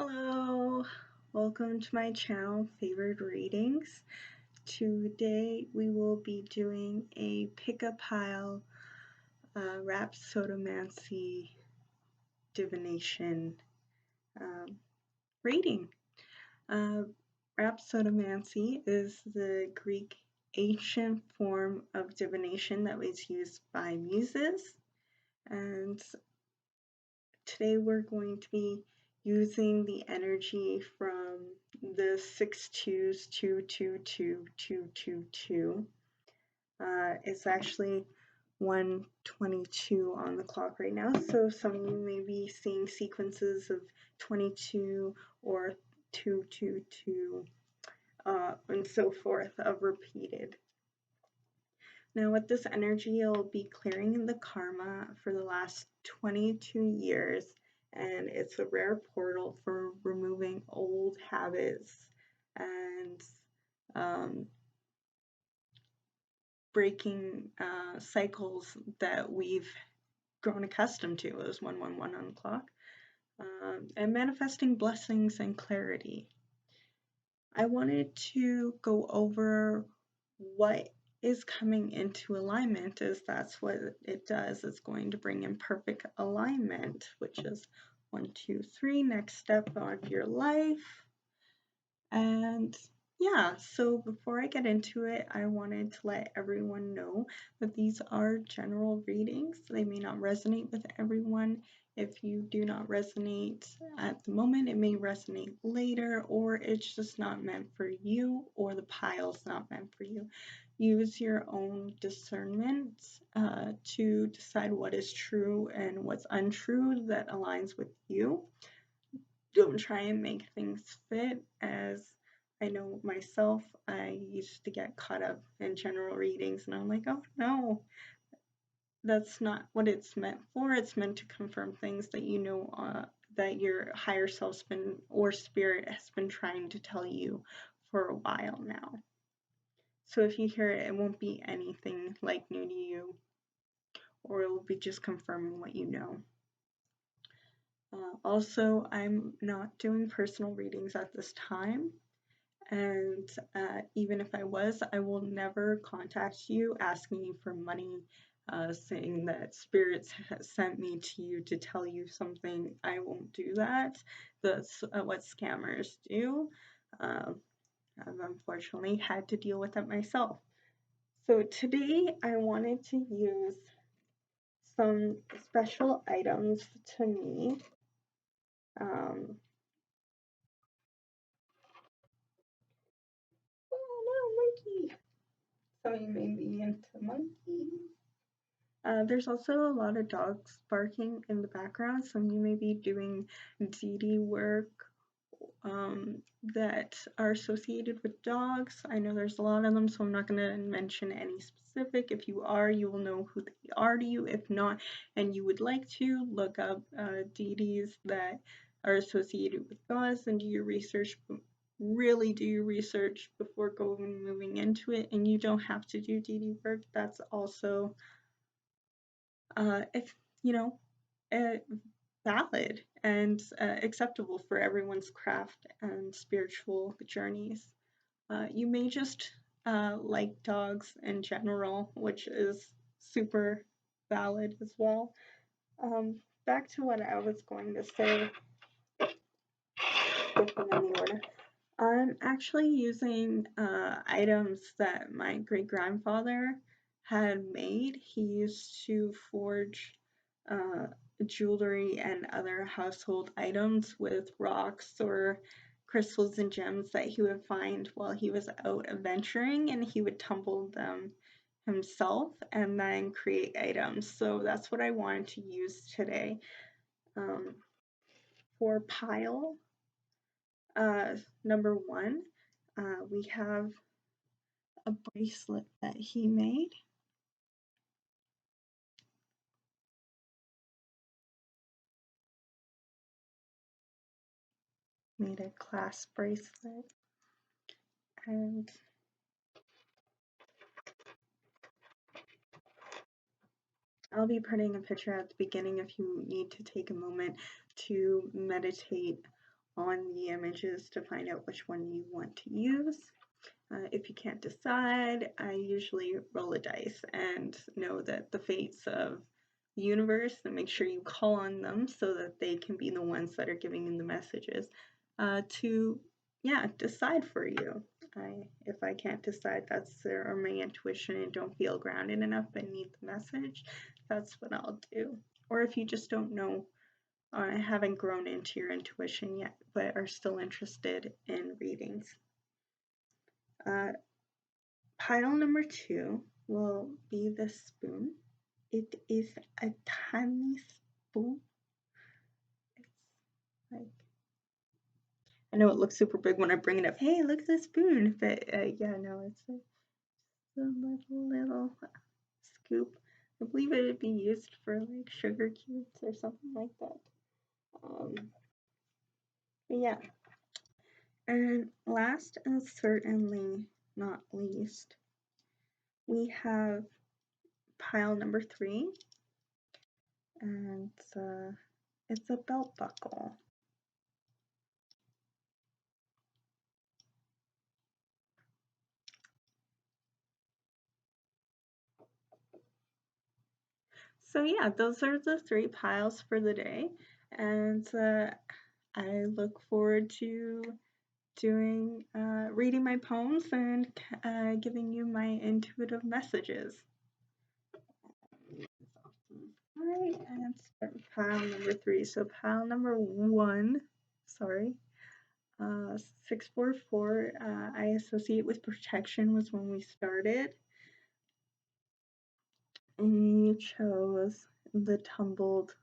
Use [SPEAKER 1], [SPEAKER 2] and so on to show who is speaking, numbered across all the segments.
[SPEAKER 1] Hello, welcome to my channel, Faevoured Readings. Today we will be doing a pick-a-pile Rhapsodomancy Divination reading. Rhapsodomancy is the Greek ancient form of divination that was used by muses, and today we're going to be using the energy from the 6-2s-2-2-2-2-2-2. It's actually 1:22 on the clock right now, so some of you may be seeing sequences of 22 or 2-2-2 and so forth of repeated. Now with this energy, you'll be clearing the karma for the last 22 years, and it's a rare portal for removing old habits and breaking cycles that we've grown accustomed to. It was 111 on the clock, and manifesting blessings and clarity. I wanted to go over what is coming into alignment, as that's what it does. It's going to bring in perfect alignment, which is 1, 2, 3, next step of your life. And yeah, so before I get into it, I wanted to let everyone know that these are general readings. They may not resonate with everyone. If you do not resonate at the moment, it may resonate later, or it's just not meant for you, or the pile's not meant for you. Use your own discernment to decide what is true and what's untrue that aligns with you. Don't try and make things fit, as I know myself, I used to get caught up in general readings and I'm like, oh no, that's not what it's meant for. It's meant to confirm things that you know that your higher self's been, or spirit has been trying to tell you for a while now. So if you hear it, it won't be anything like new to you, or it will be just confirming what you know. Also, I'm not doing personal readings at this time, and even if I was, I will never contact you asking you for money, saying that spirits sent me to you to tell you something. I won't do that. That's what scammers do. I've unfortunately had to deal with it myself. So today I wanted to use some special items to me. Oh no, monkey! So you may be into monkeys. There's also a lot of dogs barking in the background. Some of you may be doing DD work that are associated with dogs. I know there's a lot of them, so I'm not going to mention any specific. If you are, you will know who they are to you. If not, and you would like to, look up deities that are associated with gods and do your research. Really do your research before moving into it, and you don't have to do DD work. That's also if you know, valid and acceptable for everyone's craft and spiritual journeys. You may just like dogs in general, which is super valid as well. Back to what I was going to say. Get them in the order. I'm actually using items that my great-grandfather had made. He used to forge jewelry and other household items with rocks or crystals and gems that he would find while he was out adventuring, and he would tumble them himself and then create items. So that's what I wanted to use today. For pile number 1, we have a bracelet that he made. Made a clasp bracelet, and I'll be putting a picture at the beginning if you need to take a moment to meditate on the images to find out which one you want to use. If you can't decide, I usually roll a dice and know that the fates of the universe, and make sure you call on them so that they can be the ones that are giving you the messages to decide for you. If I can't decide, or my intuition and don't feel grounded enough and need the message, that's what I'll do. Or if you just don't know, haven't grown into your intuition yet, but are still interested in readings. Pile number 2 will be the spoon. It is a tiny spoon. It's like, I know it looks super big when I bring it up. Hey, look at the spoon. But yeah, no, it's a little scoop. I believe it would be used for like sugar cubes or something like that. But yeah. And last and certainly not least, we have pile number 3, and it's a belt buckle. So yeah, those are the 3 piles for the day, and I look forward to doing reading my poems and giving you my intuitive messages. Alright, and start with pile number 3. So pile number 1, sorry, 644, I associate with protection, was when we started. And you chose the tumbled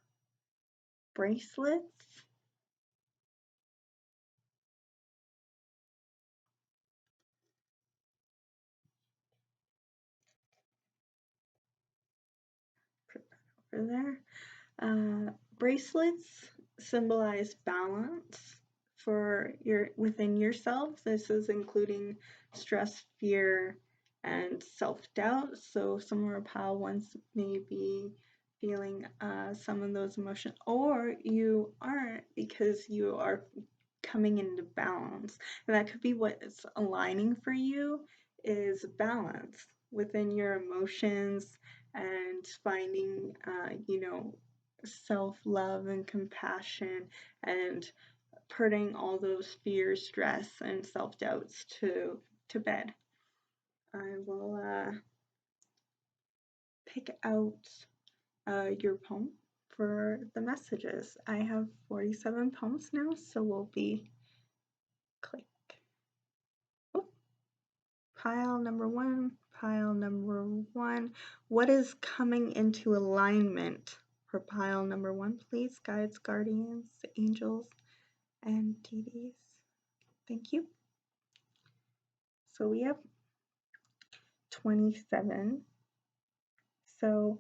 [SPEAKER 1] bracelets. Put that over there. Bracelets symbolize balance for within yourself. This is including stress, fear, and self-doubt. So some of our pile ones may be feeling some of those emotions, or you aren't because you are coming into balance. And that could be what's aligning for you, is balance within your emotions and finding, self-love and compassion, and putting all those fears, stress, and self-doubts to bed. I will pick out your poem for the messages. I have 47 poems now, so we'll be click. Oh, pile number 1, pile number 1. What is coming into alignment for pile number 1, please? Guides, guardians, angels, and deities. Thank you. So we have 27. So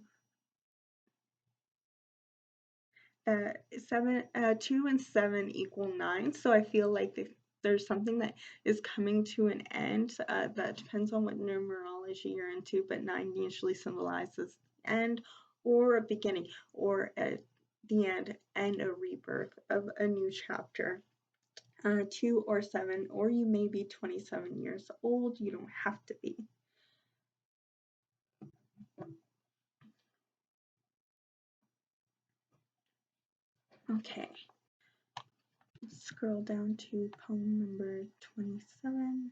[SPEAKER 1] 2 and 7 equal 9. So I feel like there's something that is coming to an end. That depends on what numerology you're into, but 9 usually symbolizes end or a beginning, or at the end and a rebirth of a new chapter. 2 or 7, or you may be 27 years old. You don't have to be. Okay. Scroll down to poem number 27.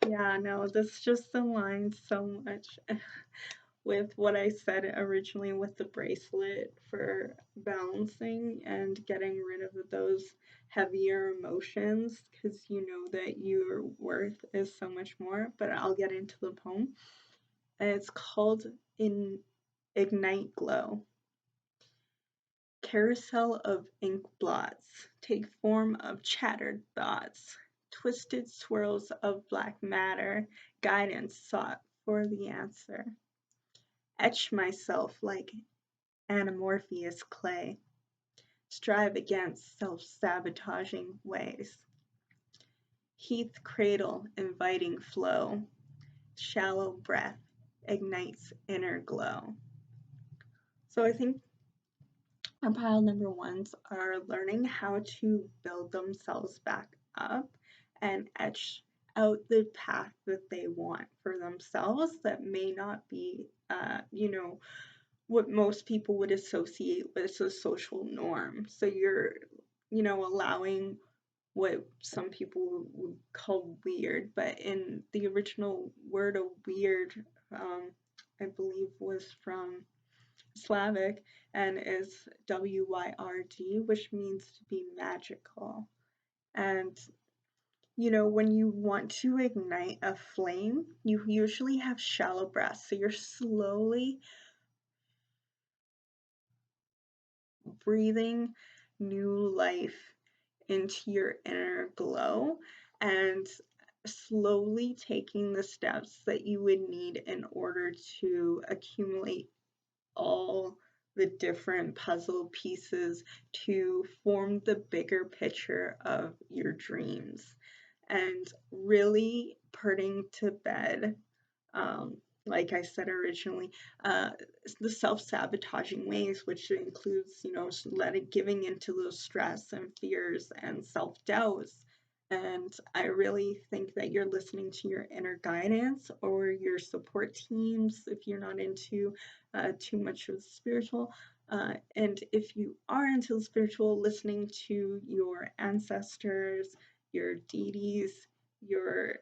[SPEAKER 1] Yeah, no, this just aligns so much with what I said originally with the bracelet for balancing and getting rid of those heavier emotions, because you know that your worth is so much more. But I'll get into the poem. It's called Ignite Glow. Carousel of ink blots take form of chattered thoughts, twisted swirls of black matter, guidance sought for the answer. Etch myself like anamorphous clay, strive against self-sabotaging ways. Heath cradle, inviting flow, shallow breath ignites inner glow. So I think our pile number ones are learning how to build themselves back up and etch out the path that they want for themselves that may not be, what most people would associate with a social norm. So you're, allowing what some people would call weird, but in the original word of weird, I believe was from Slavic and is WYRD, which means to be magical. And when you want to ignite a flame, you usually have shallow breaths. So you're slowly breathing new life into your inner glow and slowly taking the steps that you would need in order to accumulate all the different puzzle pieces to form the bigger picture of your dreams and really putting to bed, like I said originally, the self-sabotaging ways, which includes, giving into those stress and fears and self-doubts. And I really think that you're listening to your inner guidance or your support teams if you're not into too much of the spiritual. And if you are into the spiritual, listening to your ancestors, your deities, your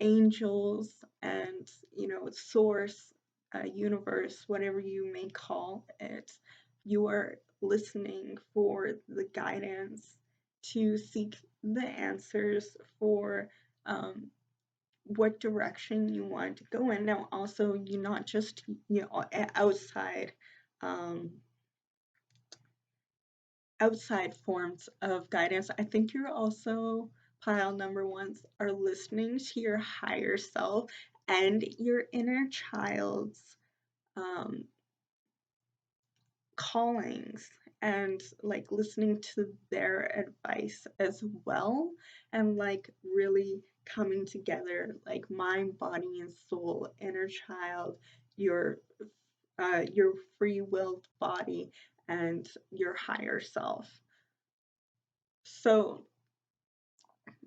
[SPEAKER 1] angels, and source, universe, whatever you may call it, you are listening for the guidance to seek the answers for what direction you want to go in. Now, also, you not just outside outside forms of guidance. I think you're also pile number ones are listening to your higher self and your inner child's um, callings and like listening to their advice as well and like really coming together like mind, body, and soul, inner child, your free-willed body, and your higher self. So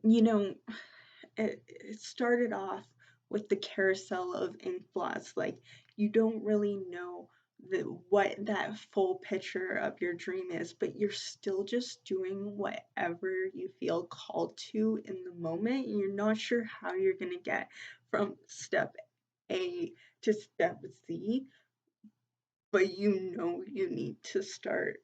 [SPEAKER 1] it started off with the carousel of ink blots. Like, you don't really know what that full picture of your dream is, but you're still just doing whatever you feel called to in the moment. You're not sure how you're going to get from step A to step Z, but you need to start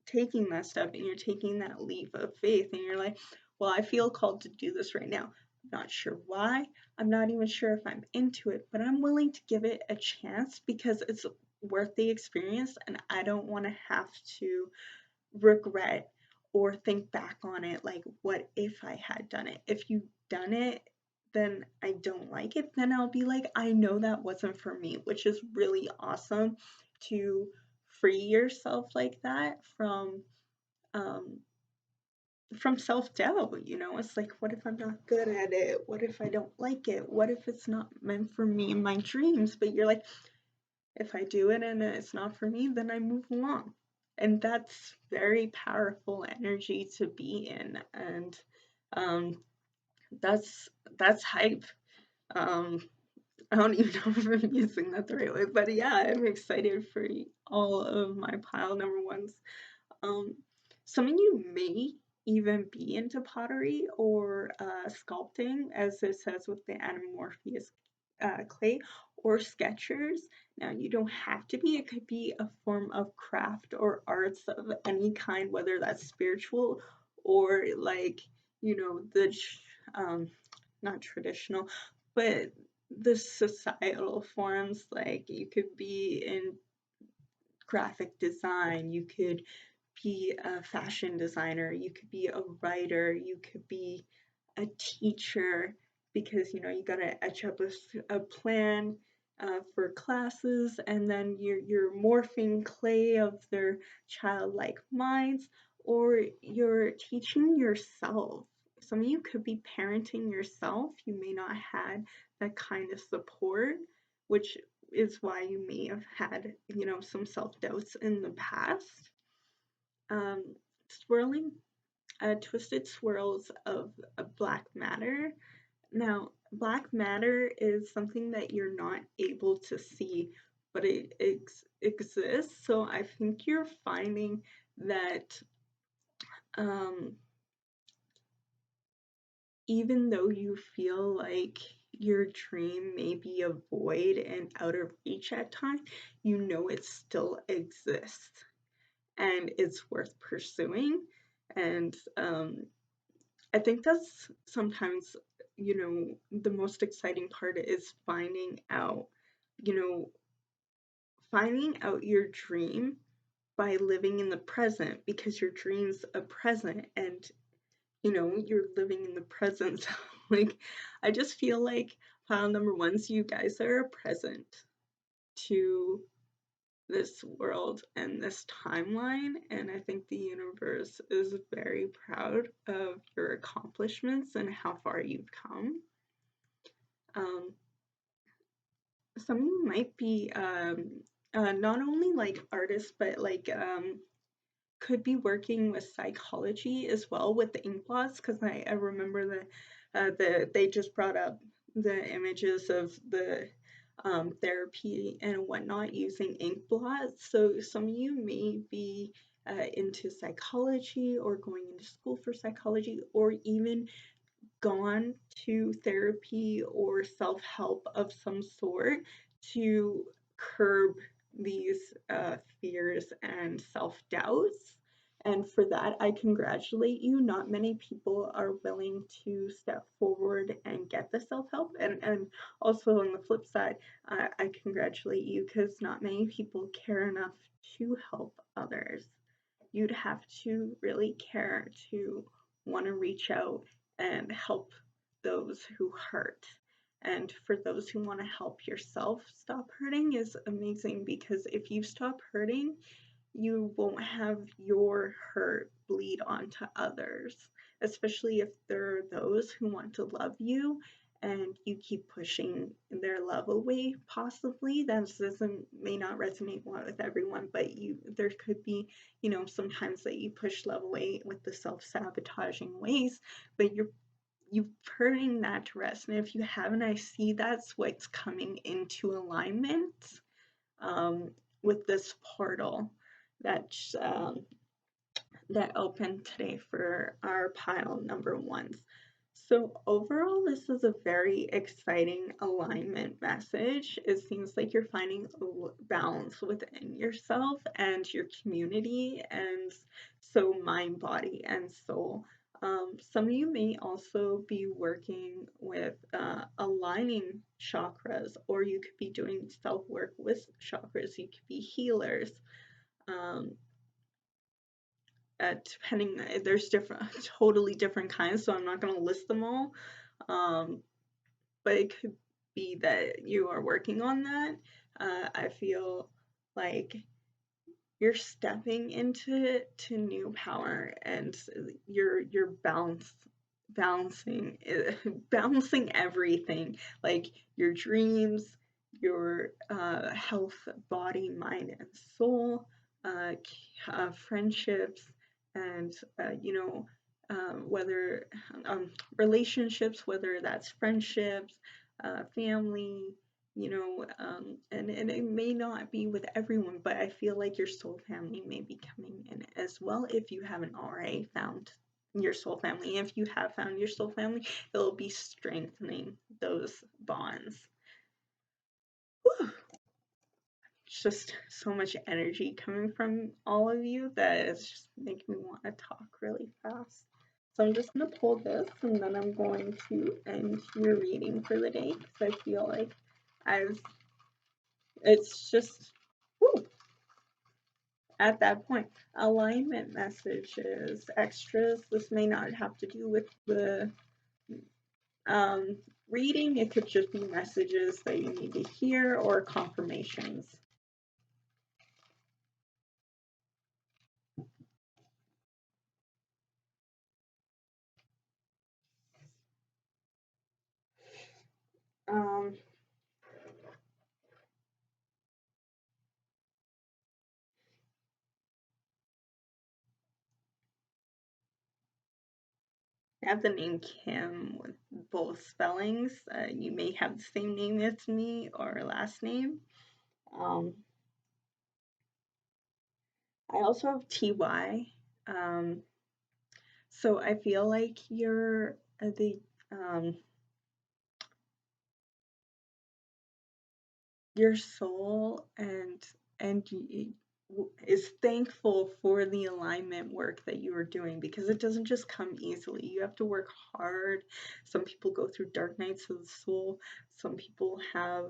[SPEAKER 1] taking that step and you're taking that leap of faith and you're like, well, I feel called to do this right now. I'm not sure why. I'm not even sure if I'm into it, but I'm willing to give it a chance because it's worth the experience and I don't want to have to regret or think back on it like, what if I had done it? If you've done it, then I don't like it, then I'll be like, I know that wasn't for me, which is really awesome to free yourself like that um self-doubt. It's like, what if I'm not good at it? What if I don't like it? What if it's not meant for me in my dreams? But you're like, if I do it and it's not for me, then I move along. And that's very powerful energy to be in. And um that's hype. um I don't even know if I'm using that the right way, but yeah, I'm excited for all of my pile number ones. Um, some of you may even be into pottery or sculpting, as it says with the anamorphous clay, or sketchers. Now, you don't have to be, it could be a form of craft or arts of any kind, whether that's spiritual or like, the not traditional, but the societal forms. Like, you could be in graphic design, you could be a fashion designer, you could be a writer, you could be a teacher because you gotta etch up a plan for classes, and then you're morphing clay of their childlike minds, or you're teaching yourself. some of you could be parenting yourself. You may not have had that kind of support, which is why you may have had, some self-doubts in the past. Swirling, twisted swirls of black matter. Now, black matter is something that you're not able to see, but it exists. So I think you're finding that even though you feel like your dream may be a void and out of reach at times, you know it still exists and it's worth pursuing. And I think that's sometimes, the most exciting part is finding out your dream by living in the present, because your dream's a present and you're living in the present. Like, I just feel like pile number ones, you guys are a present to this world and this timeline, and I think the universe is very proud of your accomplishments and how far you've come. Some of you might be not only like artists, but like could be working with psychology as well with the ink blots, because I remember they just brought up the images of the therapy and whatnot using ink blots. So some of you may be into psychology or going into school for psychology, or even gone to therapy or self-help of some sort to curb these fears and self-doubts. And for that, I congratulate you. Not many people are willing to step forward and get the self-help. And also on the flip side, I congratulate you, because not many people care enough to help others. You'd have to really care to want to reach out and help those who hurt. And for those who want to help yourself stop hurting is amazing, because if you stop hurting, you won't have your hurt bleed onto others, especially if there are those who want to love you and you keep pushing their love away. Possibly that may not resonate well with everyone, but there could be, sometimes that you push love away with the self-sabotaging ways, but you're putting that to rest. And if you haven't, I see that's what's coming into alignment with this portal that opened today for our pile number ones. So overall, this is a very exciting alignment message. It seems like you're finding balance within yourself and your community, and so mind, body, and soul. Some of you may also be working with aligning chakras, or you could be doing self-work with chakras. You could be healers. Depending, there's totally different kinds, so I'm not going to list them all. But it could be that you are working on that. I feel like you're stepping into new power, and you're balancing everything, like your dreams, your health, body, mind, and soul, friendships, and whether relationships, whether that's friendships, family, and it may not be with everyone, but I feel like your soul family may be coming in as well if you haven't already found your soul family. If you have found your soul family, it'll be strengthening those bonds. Whew. It's just so much energy coming from all of you that it's just making me want to talk really fast. So I'm just going to pull this, and then I'm going to end your reading for the day, because I feel like it's just, whew, at that point. Alignment messages, extras. This may not have to do with the reading. It could just be messages that you need to hear, or confirmations. have the name Kim with both spellings. You may have the same name as me or last name. I also have TY. So I feel like you're your soul and is thankful for the alignment work that you are doing, because it doesn't just come easily. You have to work hard. Some people go through dark nights of the soul. Some people have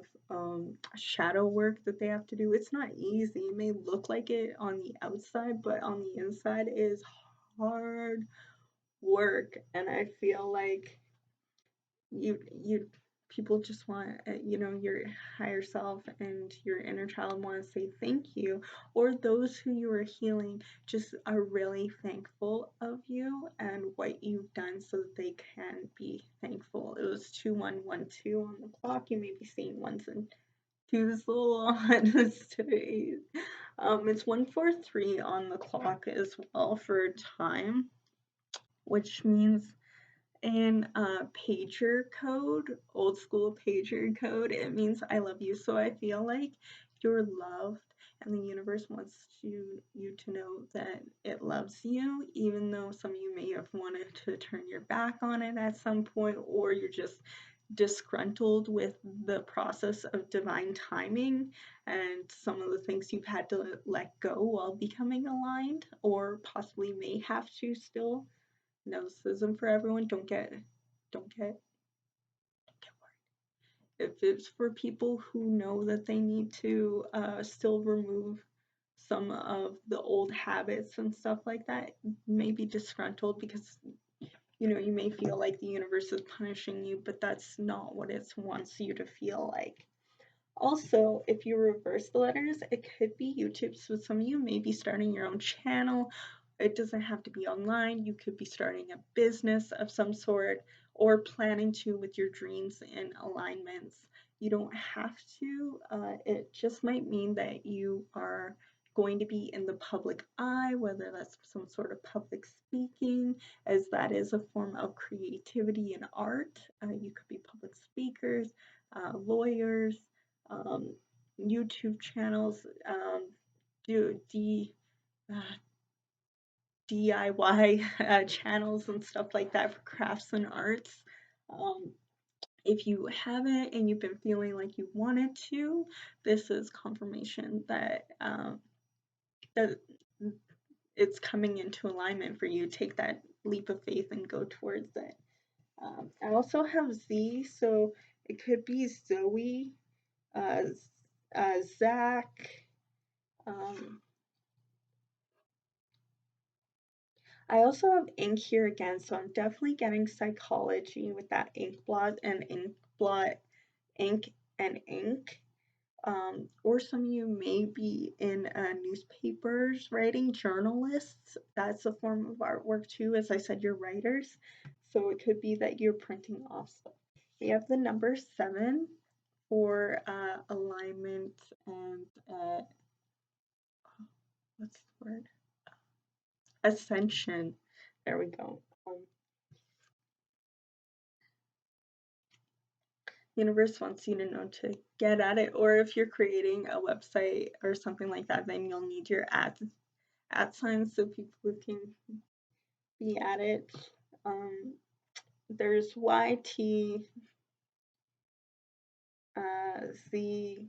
[SPEAKER 1] shadow work that they have to do. It's not easy. It may look like it on the outside, but on the inside it is hard work. And I feel like you people just want, your higher self and your inner child want to say thank you, or those who you are healing just are really thankful of you and what you've done, so that they can be thankful. It was 2112 on the clock. You may be seeing ones and twos a little on today. It's 143 on the clock as well for time, which means in pager code, old school pager code, it means I love you. So I feel like you're loved, and the universe wants you to know that it loves you, even though some of you may have wanted to turn your back on it at some point, or you're just disgruntled with the process of divine timing and some of the things you've had to let go while becoming aligned, or possibly may have to still. No, this isn't for everyone. Don't get worried. If it's for people who know that they need to still remove some of the old habits and stuff like that, you may be disgruntled because you may feel like the universe is punishing you, but that's not what it wants you to feel like. Also, if you reverse the letters, it could be YouTube. So some of you may be starting your own channel. It doesn't have to be online. You could be starting a business of some sort, or planning to with your dreams and alignments. You don't have to. It just might mean that you are going to be in the public eye, whether that's some sort of public speaking, as that is a form of creativity and art. You could be public speakers, lawyers, YouTube channels, do DIY channels and stuff like that for crafts and arts. If you haven't and you've been feeling like you wanted to, this is confirmation that that it's coming into alignment for you. Take that leap of faith and go towards it. I also have Z, so it could be Zoe, Zach. I also have ink here again, so I'm definitely getting psychology with that ink blot and ink blot, ink and ink. Or some of you may be in newspapers writing, journalists. That's a form of artwork too. As I said, you're writers. So it could be that you're printing off stuff. We have the number 7 for alignment and what's the word? Ascension. There we go. Universe wants you to know to get at it, or if you're creating a website or something like that, then you'll need your at signs so people can be at it. There's YT, ZKI,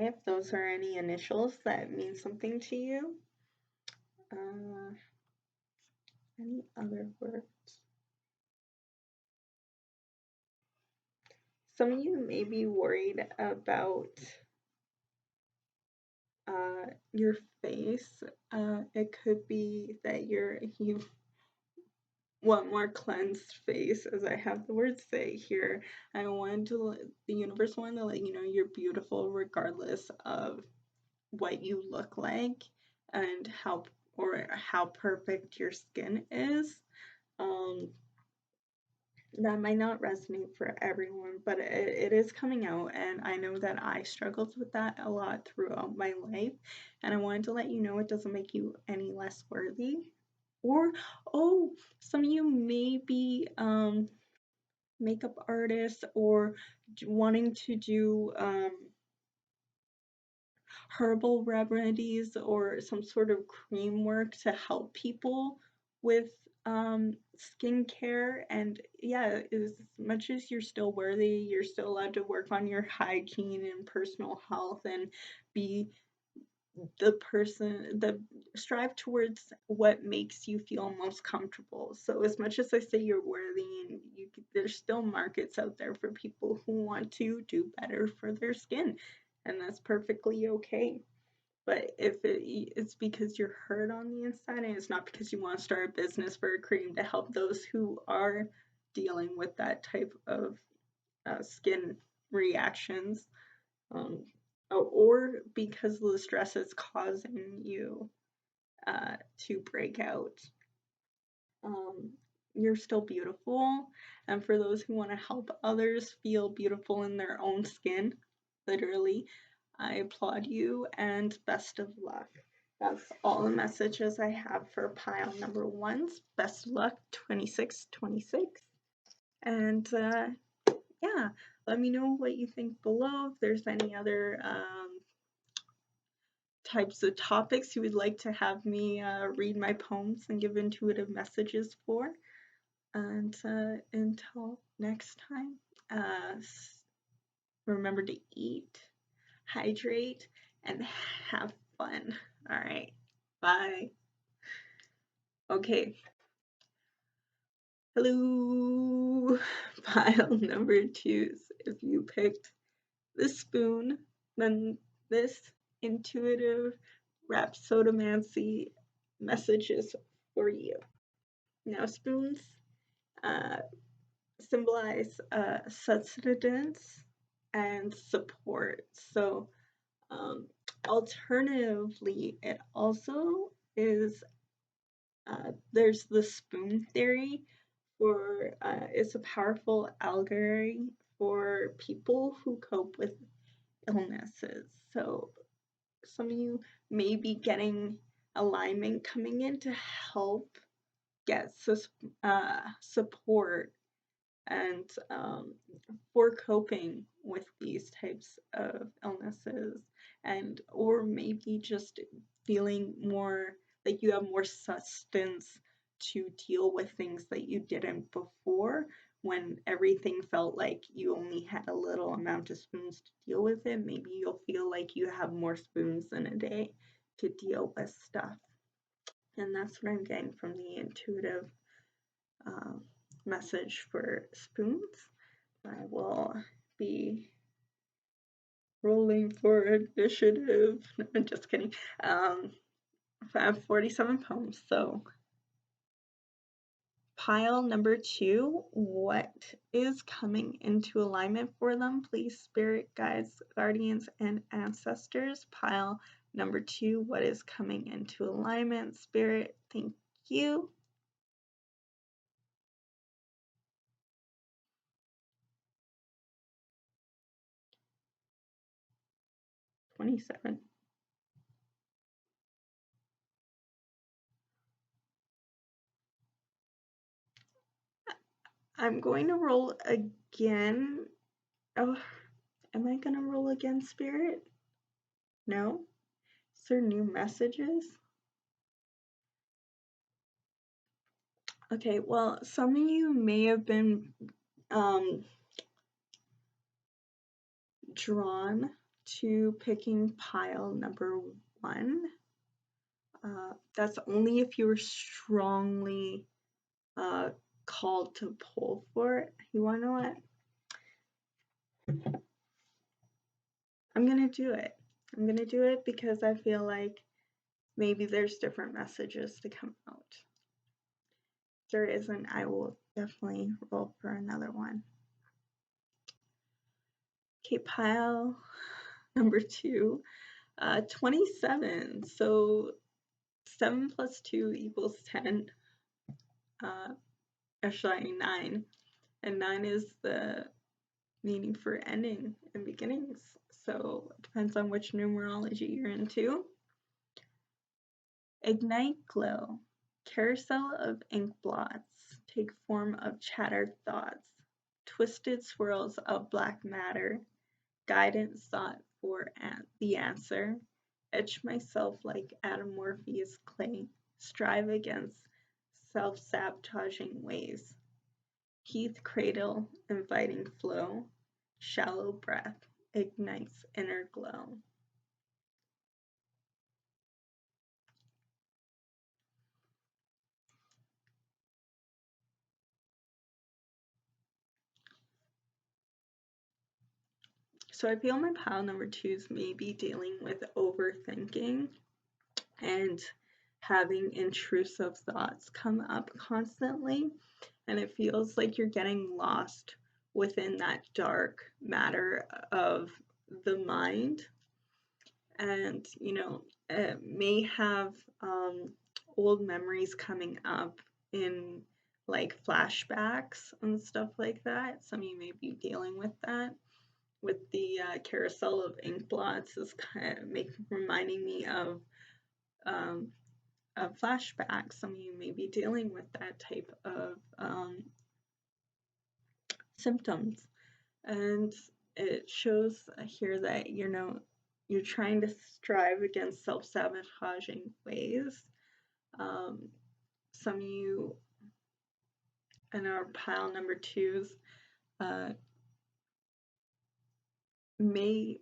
[SPEAKER 1] if those are any initials that mean something to you. Any other words? Some of you may be worried about your face. It could be that you want more cleansed face, as I have the word say here. I wanted to, the universe wanted to let you know you're beautiful regardless of what you look like and how perfect your skin is. That might not resonate for everyone, but it is coming out, and I know that I struggled with that a lot throughout my life, and I wanted to let you know it doesn't make you any less worthy. Or, oh, some of you may be makeup artists or wanting to do herbal remedies or some sort of cream work to help people with skincare. And yeah, as much as you're still worthy, you're still allowed to work on your hygiene and personal health and be the person that strive towards what makes you feel most comfortable. So as much as I say you're worthy, and there's still markets out there for people who want to do better for their skin, and that's perfectly okay. But if it's because you're hurt on the inside, and it's not because you want to start a business for a cream to help those who are dealing with that type of skin reactions, um, or because the stress is causing you to break out. Um, you're still beautiful, and for those who want to help others feel beautiful in their own skin, literally, I applaud you and best of luck. That's all the messages I have for pile number 1's. Best of luck 2626. And yeah, let me know what you think below. If there's any other types of topics you would like to have me read my poems and give intuitive messages for. And until next time, remember to eat, hydrate, and have fun. All right, bye. Okay. Hello, pile number 2's. If you picked this spoon, then this intuitive Rhapsodomancy message is for you. Now, spoons symbolize sustenance and support. So, alternatively, it also is there's the spoon theory for it's a powerful allegory for people who cope with illnesses. So some of you may be getting alignment coming in to help get support and for coping with these types of illnesses, and or maybe just feeling more like you have more sustenance to deal with things that you didn't before, when everything felt like you only had a little amount of spoons to deal with it. Maybe you'll feel like you have more spoons in a day to deal with stuff. And that's what I'm getting from the intuitive message for spoons. I will be rolling for initiative. No, I'm just kidding. I have 47 poems, so pile number 2, what is coming into alignment for them? Please, spirit guides, guardians, and ancestors. Pile number 2, what is coming into alignment? Spirit, thank you. 27. I'm going to roll again. Oh, am I going to roll again, Spirit? No? Is there new messages? Okay, well, some of you may have been drawn to picking pile number 1. That's only if you were strongly called to pull for it. You want to know what? I'm going to do it. I'm going to do it because I feel like maybe there's different messages to come out. If there isn't, I will definitely roll for another one. Okay, pile number 2, 27. So 7 plus 2 equals 10. Actually 9. And 9 is the meaning for ending and beginnings. So it depends on which numerology you're into. Ignite glow. Carousel of ink blots take form of chattered thoughts, twisted swirls of black matter, guidance sought for the answer, etch myself like Morpheus clay, strive against self-sabotaging ways, Keith cradle, inviting flow, shallow breath ignites inner glow. So I feel my pile number 2s may be dealing with overthinking and having intrusive thoughts come up constantly, and it feels like you're getting lost within that dark matter of the mind, and it may have old memories coming up in like flashbacks and stuff like that. Some of you may be dealing with that. With the carousel of ink blots is kind of reminding me of flashbacks. Some of you may be dealing with that type of symptoms, and it shows here that you're trying to strive against self-sabotaging ways. Some of you in our pile number 2s may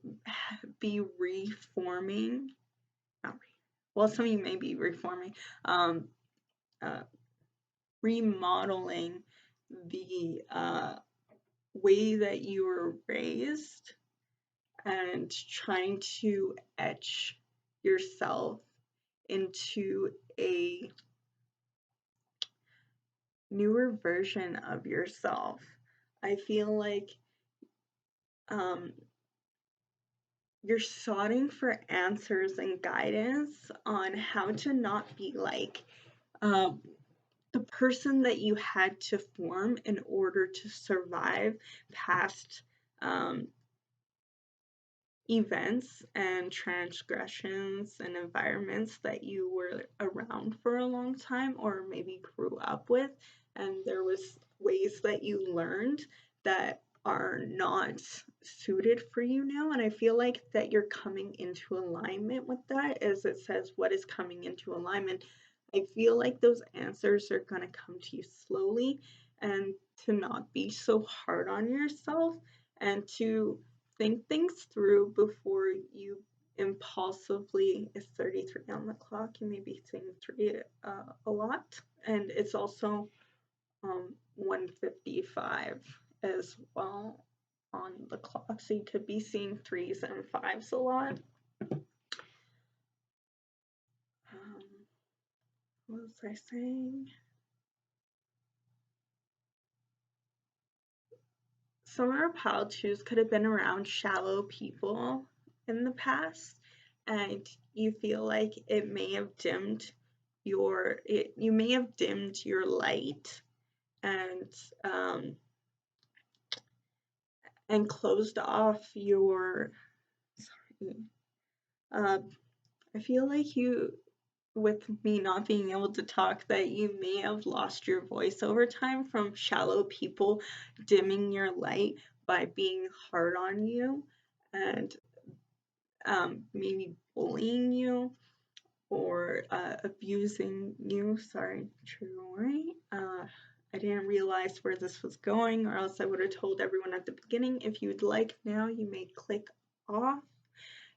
[SPEAKER 1] be reforming. Well, some of you may be reforming, remodeling the way that you were raised and trying to etch yourself into a newer version of yourself. I feel like you're sorting for answers and guidance on how to not be like the person that you had to form in order to survive past events and transgressions and environments that you were around for a long time or maybe grew up with, and there was ways that you learned that are not suited for you now. And I feel like that you're coming into alignment with that, as it says what is coming into alignment. I feel like those answers are going to come to you slowly, and to not be so hard on yourself and to think things through before you impulsively. It's 33 on the clock. You may be seeing 3 a lot, and it's also 1:55 as well on the clock, so you could be seeing 3s and 5s a lot. What was I saying? Some of our pile 2s could have been around shallow people in the past, and you feel like it may have dimmed you may have dimmed your light and closed off your I feel like you, with me not being able to talk, that you may have lost your voice over time from shallow people dimming your light by being hard on you and maybe bullying you or abusing you. Sorry, Laurie. I didn't realize where this was going, or else I would have told everyone at the beginning. If you'd like now, you may click off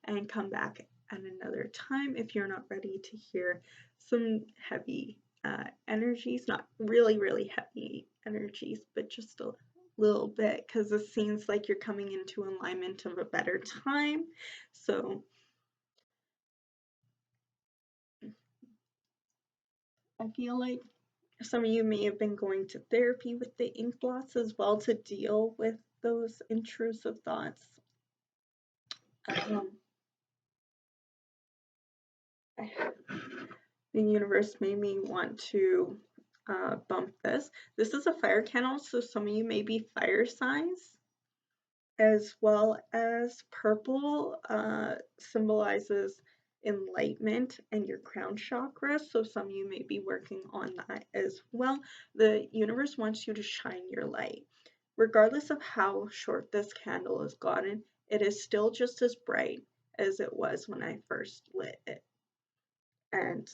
[SPEAKER 1] and come back at another time if you're not ready to hear some heavy energies. Not really, really heavy energies, but just a little bit, because it seems like you're coming into alignment of a better time. So I feel like some of you may have been going to therapy with the ink blots as well to deal with those intrusive thoughts. The universe made me want to bump this. This is a fire candle, so some of you may be fire signs, as well as purple symbolizes enlightenment and your crown chakra. So some of you may be working on that as well. The universe wants you to shine your light. Regardless of how short this candle has gotten, it is still just as bright as it was when I first lit it. And,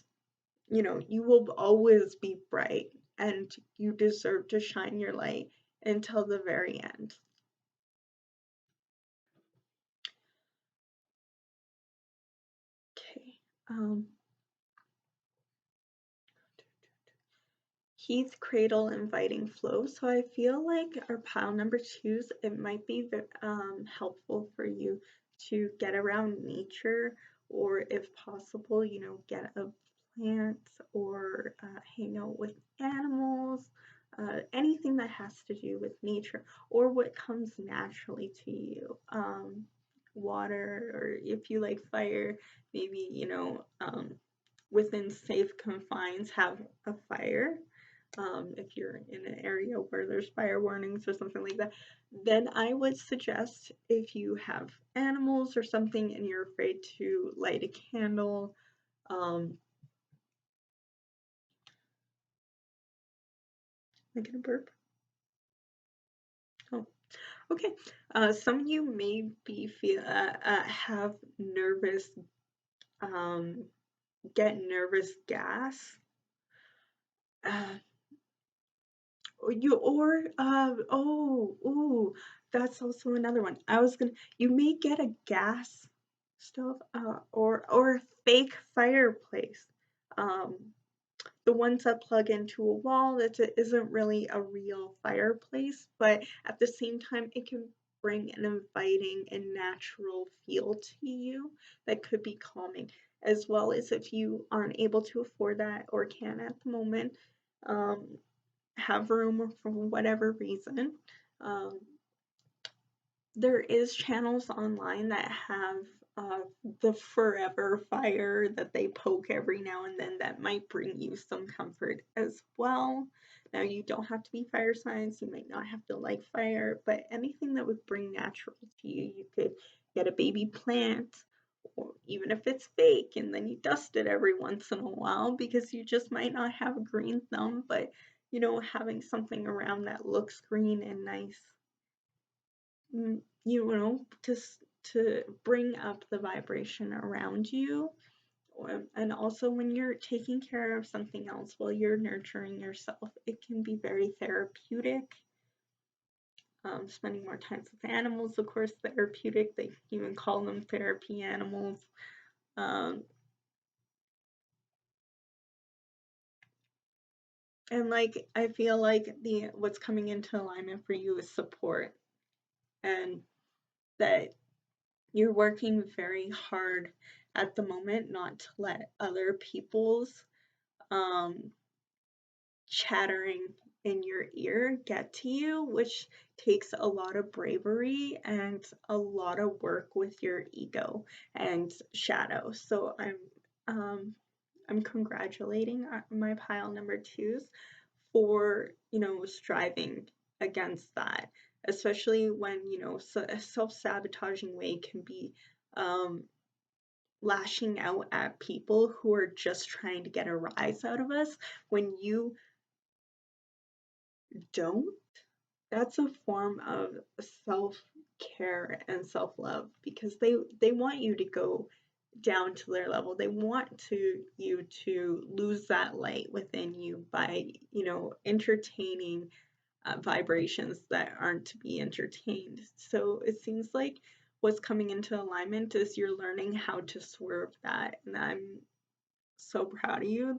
[SPEAKER 1] you know, you will always be bright and you deserve to shine your light until the very end. Okay. Heath, Cradle, Inviting Flow. So I feel like our pile number 2s, it might be helpful for you to get around nature, or if possible, you know, get a plant or hang out with animals, anything that has to do with nature or what comes naturally to you. Water, or if you like fire, maybe, you know, within safe confines, have a fire. If you're in an area where there's fire warnings or something like that, then I would suggest, if you have animals or something and you're afraid to light a candle, am I gonna burp? Oh, okay. Some of you may be have nervous, get nervous gas. That's also another one. You may get a gas stove, or a fake fireplace. The ones that plug into a wall, that isn't really a real fireplace, but at the same time, it can bring an inviting and natural feel to you that could be calming, as well as if you aren't able to afford that or can at the moment, have room for whatever reason. There is channels online that have the forever fire that they poke every now and then that might bring you some comfort as well. Now, you don't have to be fire signs, you might not have to like fire, but anything that would bring natural to you. You could get a baby plant, or even if it's fake, and then you dust it every once in a while because you just might not have a green thumb, but you know, having something around that looks green and nice, you know, to bring up the vibration around you. And also, when you're taking care of something else while you're nurturing yourself, it can be very therapeutic. Spending more time with animals, of course, therapeutic. They even call them therapy animals. And like, I feel like what's coming into alignment for you is support, and that you're working very hard at the moment not to let other people's chattering in your ear get to you, which takes a lot of bravery and a lot of work with your ego and shadow. So I'm congratulating my pile number 2s for, you know, striving against that, especially when, you know, a self-sabotaging way can be lashing out at people who are just trying to get a rise out of us. When you don't, that's a form of self-care and self-love, because they want you to go down to their level. They want you to lose that light within you by, you know, entertaining vibrations that aren't to be entertained. So it seems like what's coming into alignment is you're learning how to swerve that, and I'm so proud of you.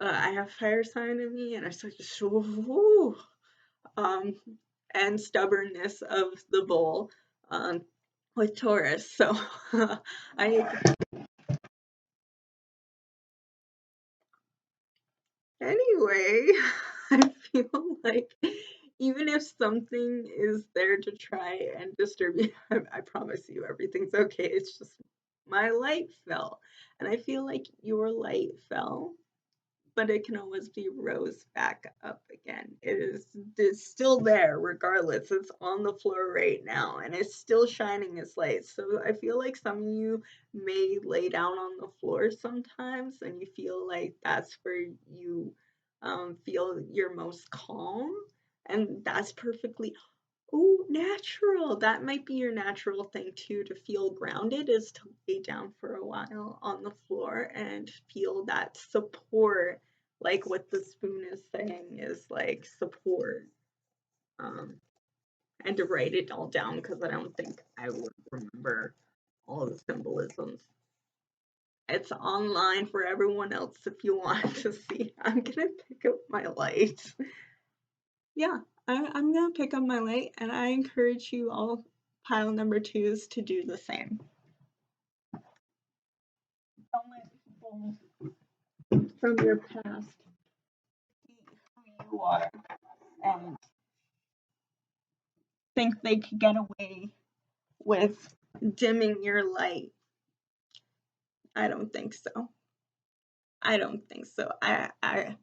[SPEAKER 1] I have fire sign in me, and I start to and stubbornness of the bull with Taurus. So I anyway, I feel like even if something is there to try and disturb you, I promise you everything's okay. It's just my light fell, and I feel like your light fell, but it can always be rose back up again. It's still there regardless. It's on the floor right now and it's still shining its light. So I feel like some of you may lay down on the floor sometimes and you feel like that's where you feel your most calm, and that's perfectly natural. That might be your natural thing too, to feel grounded, is to lay down for a while on the floor and feel that support, like what the spoon is saying is like support. And to write it all down because I don't think I would remember all the symbolisms. It's online for everyone else if you want to see. I'm gonna pick up my light. Yeah, I'm gonna pick up my light, and I encourage you all, pile number twos, to do the same. Don't let people from your past see who you are and think they could get away with dimming your light. I don't think so. I don't think so. I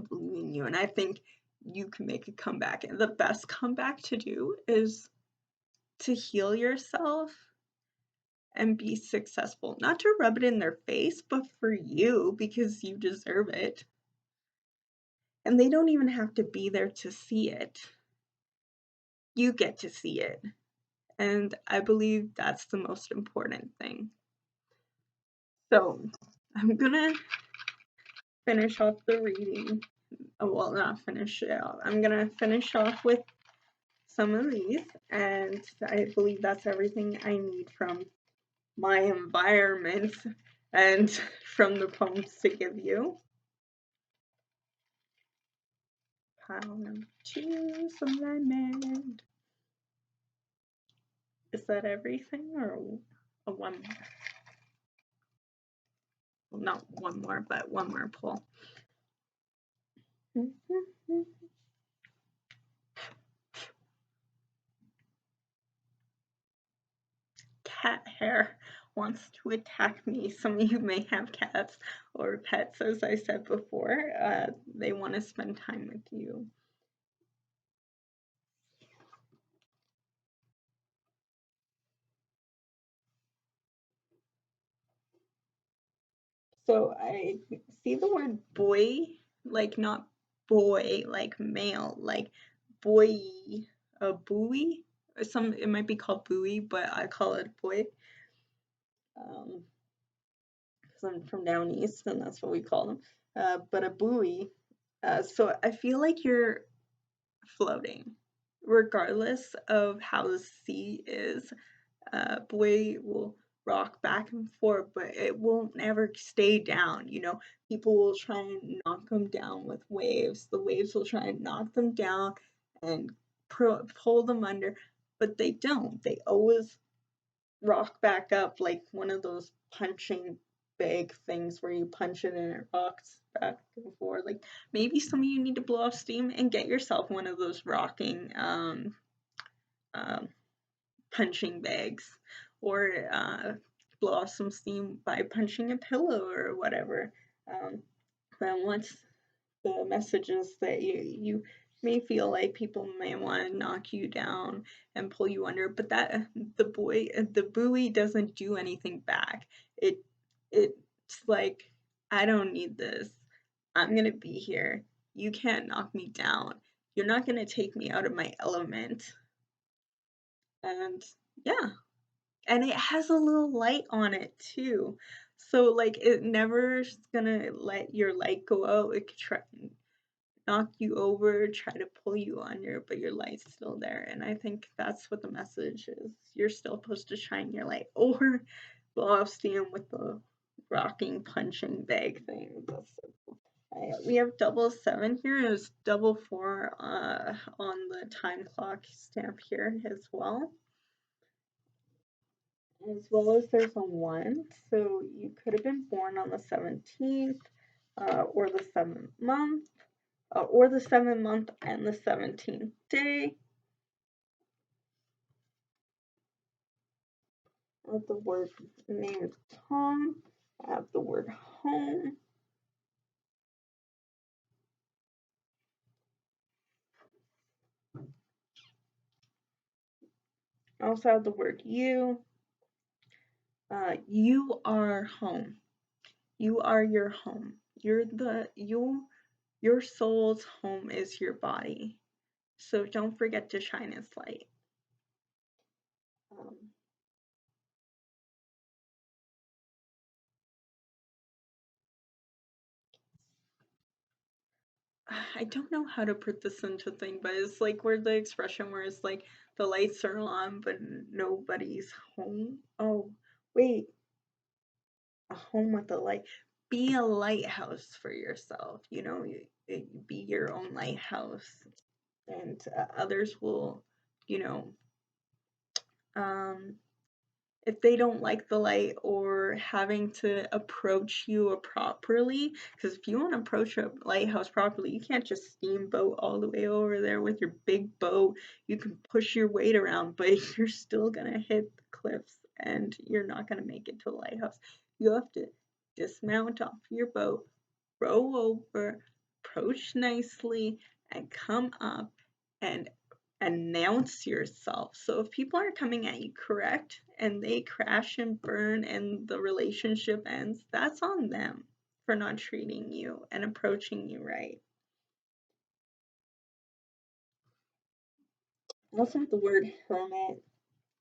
[SPEAKER 1] believe in you, and I think you can make a comeback. And the best comeback to do is to heal yourself and be successful. Not to rub it in their face, but for you, because you deserve it. And they don't even have to be there to see it. You get to see it. And I believe that's the most important thing. So I'm gonna finish off the reading. Well, not finish it off. I'm gonna finish off with some of these, and I believe that's everything I need from my environment and from the poems to give you. Pile number two, alignment. Is that everything, or one more? Well, not one more, but one more pull. Cat hair wants to attack me. Some of you may have cats or pets, as I said before. They want to spend time with you. So I see the word boy, like not boy, like male, like boy, a buoy. It might be called buoy, but I call it boy. Because I'm from down east, and that's what we call them. But a buoy. So I feel like you're floating, regardless of how the sea is. Buoy will rock back and forth, but it will never stay down. You know, people will try and knock them down with waves. The waves will try and knock them down and pull them under, but they don't. They always rock back up like one of those punching bag things where you punch it and it rocks back and forth. Like maybe some of you need to blow off steam and get yourself one of those rocking punching bags, or blow off some steam by punching a pillow or whatever. But once the messages that you may feel like people may want to knock you down and pull you under, but that the buoy doesn't do anything back. It's like, I don't need this. I'm gonna be here. You can't knock me down. You're not gonna take me out of my element. And yeah, and it has a little light on it too. So like it never's gonna let your light go out. It could try knock you over, try to pull you under, but your light's still there. And I think that's what the message is. You're still supposed to shine your light, or blow off steam with the rocking punching bag thing. We have 7 here. There's 4 on the time clock stamp here as well. As well as there's a 1. So you could have been born on the 17th, or the 7th month, or the 7th month and the 17th day. I have the word name is Tom. I have the word home. I also have the word you. You are home. You are your home. Your soul's home is your body. So don't forget to shine its light. I don't know how to put this into thing, but it's like where the expression where it's like the lights are on, but nobody's home. Oh, wait, a home with a light. Be a lighthouse for yourself. You know, be your own lighthouse, and others will, you know, um, if they don't like the light or having to approach you properly, because if you want to approach a lighthouse properly, you can't just steamboat all the way over there with your big boat. You can push your weight around, but you're still gonna hit the cliffs and you're not gonna make it to the lighthouse. You have to dismount off your boat, row over, approach nicely, and come up and announce yourself. So if people are coming at you correct and they crash and burn and the relationship ends, that's on them for not treating you and approaching you right. I also have the word hermit.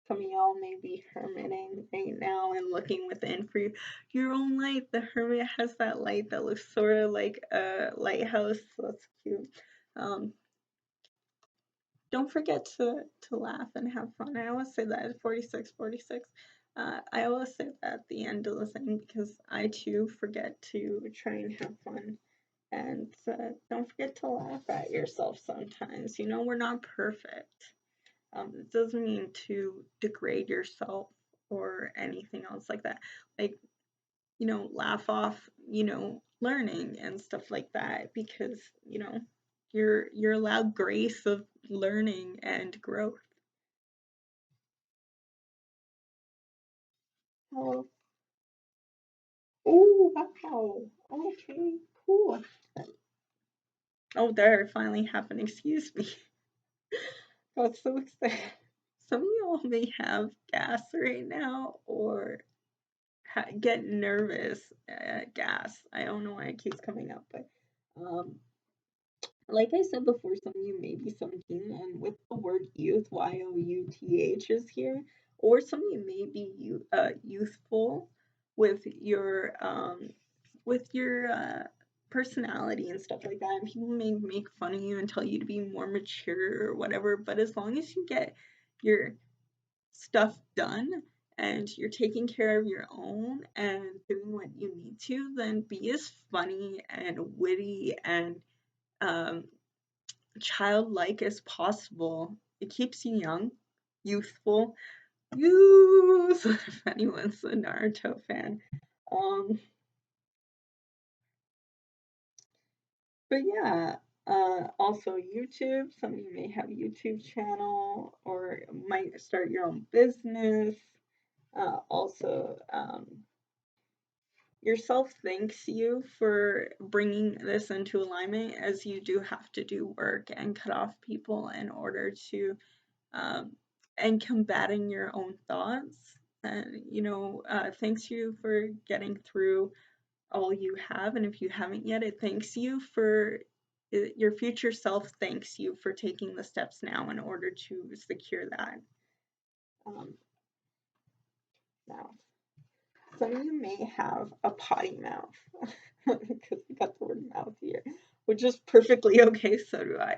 [SPEAKER 1] Some of y'all may be hermiting right now and looking within for your own light. The hermit has that light that looks sort of like a lighthouse. So that's cute. Don't forget to laugh and have fun. I always say that at 46, 46. I always say that at the end of the thing because I too forget to try and have fun. And don't forget to laugh at yourself sometimes. You know, we're not perfect. It doesn't mean to degrade yourself or anything else like that. Like, you know, laugh off, you know, learning and stuff like that because, you know, you're allowed grace of learning and growth. Oh, oh, wow. Okay, cool. Oh, there, it finally happened. Excuse me. Got so excited. Some of y'all may have gas right now or get nervous at gas. I don't know why it keeps coming up, but um, like I said before, some of you may be 17, and with the word youth, youth is here, or some of you may be youthful with your personality and stuff like that. And people may make fun of you and tell you to be more mature or whatever, but as long as you get your stuff done and you're taking care of your own and doing what you need to, then be as funny and witty and um, childlike as possible. It keeps you young, youthful. Youth, if anyone's a Naruto fan. But yeah, also YouTube. Some of you may have a YouTube channel or might start your own business. Also, yourself thanks you for bringing this into alignment, as you do have to do work and cut off people in order to and combating your own thoughts. And you know, thanks you for getting through all you have, and if you haven't yet, it thanks you for your future self. Thanks you for taking the steps now in order to secure that. Now, some of you may have a potty mouth because we got the word mouth here, which is perfectly okay. So do I.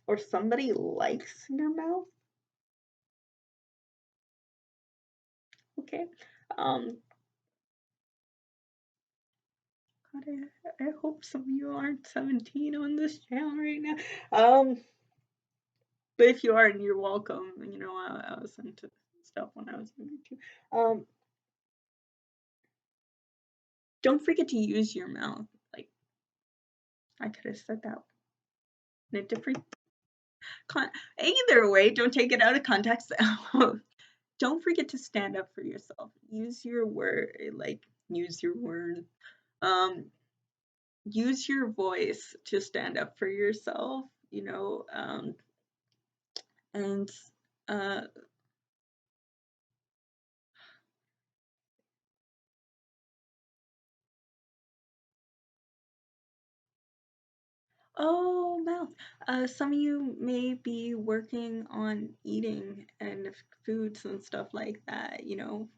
[SPEAKER 1] Or somebody likes your mouth. Okay. God, I hope some of you aren't 17 on this channel right now. But if you are, and you're welcome. You know, I was into stuff when I was younger too. Don't forget to use your mouth. Like, I could have said that in a different. Either way, don't take it out of context. Don't forget to stand up for yourself. Use your word. Like, use your word. Use your voice to stand up for yourself. You know, And oh, mouth. Some of you may be working on eating and foods and stuff like that, you know,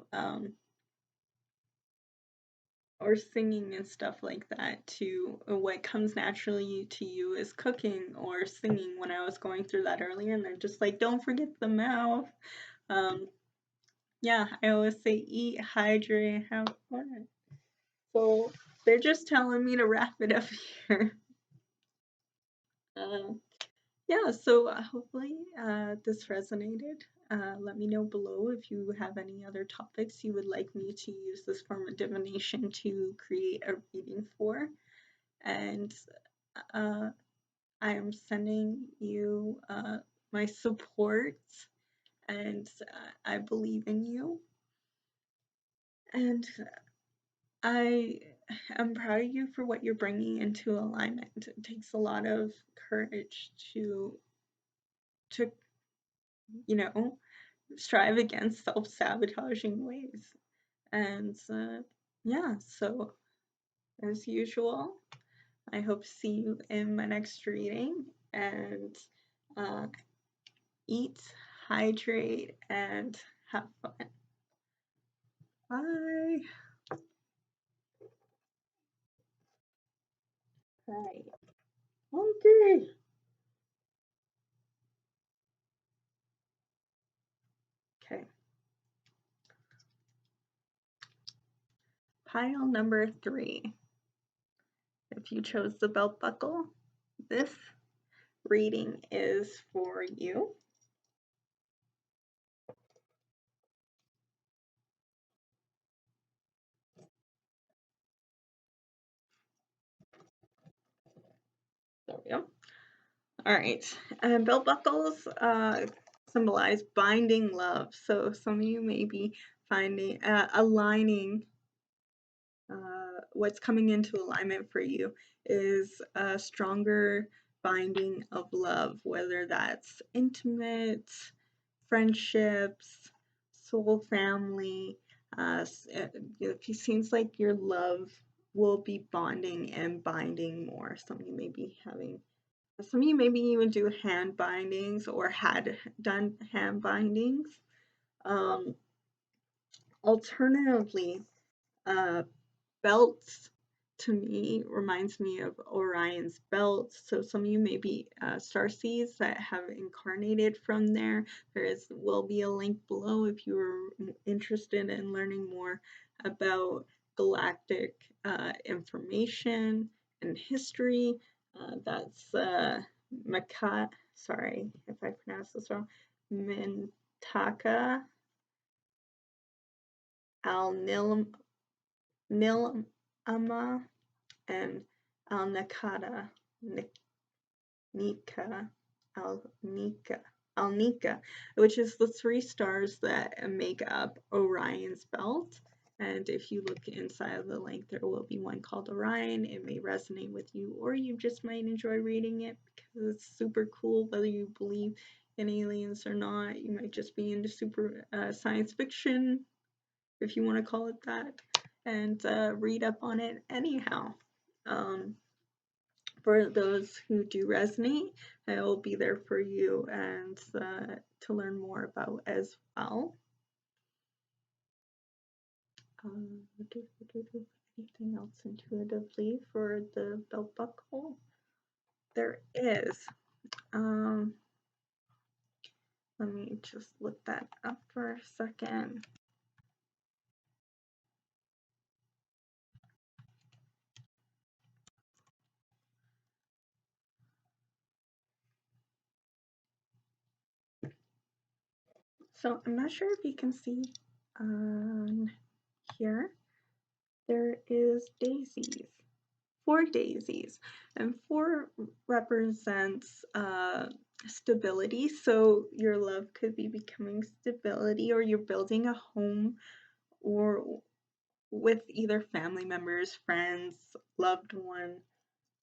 [SPEAKER 1] or singing and stuff like that too. What comes naturally to you is cooking or singing when I was going through that earlier, and they're just like, don't forget the mouth. Yeah, I always say eat, hydrate, have fun. So they're just telling me to wrap it up here. Yeah, so hopefully this resonated. Let me know below if you have any other topics you would like me to use this form of divination to create a reading for. And I am sending you my support, and I believe in you. And I am proud of you for what you're bringing into alignment. It takes a lot of courage to you know, strive against self-sabotaging ways. And yeah, so as usual, I hope to see you in my next reading, and eat, hydrate, and have fun. Bye. Right. Okay. Okay. Pile number 3. If you chose the belt buckle, this reading is for you. There we go. All right, and belt buckles symbolize binding love. So some of you may be finding aligning. What's coming into alignment for you is a stronger binding of love, whether that's intimate, friendships, soul family. It seems like your love will be bonding and binding more. Some of you may be having, some of you maybe even do hand bindings or had done hand bindings. Alternatively, belts to me reminds me of Orion's belt. So some of you may be starseeds that have incarnated from there. Will be a link below if you are interested in learning more about galactic information and history. That's sorry if I pronounce this wrong, Mintaka, Alnilam, and Alnikata, Nika, Alnika, which is the 3 stars that make up Orion's belt. And if you look inside of the link, there will be one called Orion. It may resonate with you, or you just might enjoy reading it because it's super cool, whether you believe in aliens or not. You might just be into super science fiction, if you want to call it that, and read up on it anyhow. For those who do resonate, I will be there for you and to learn more about as well. Anything else intuitively for the belt buckle? There is. Let me just look that up for a second. So I'm not sure if you can see here. There is daisies, 4 daisies, and 4 represents stability. So your love could be becoming stability, or you're building a home, or with either family members, friends, loved one.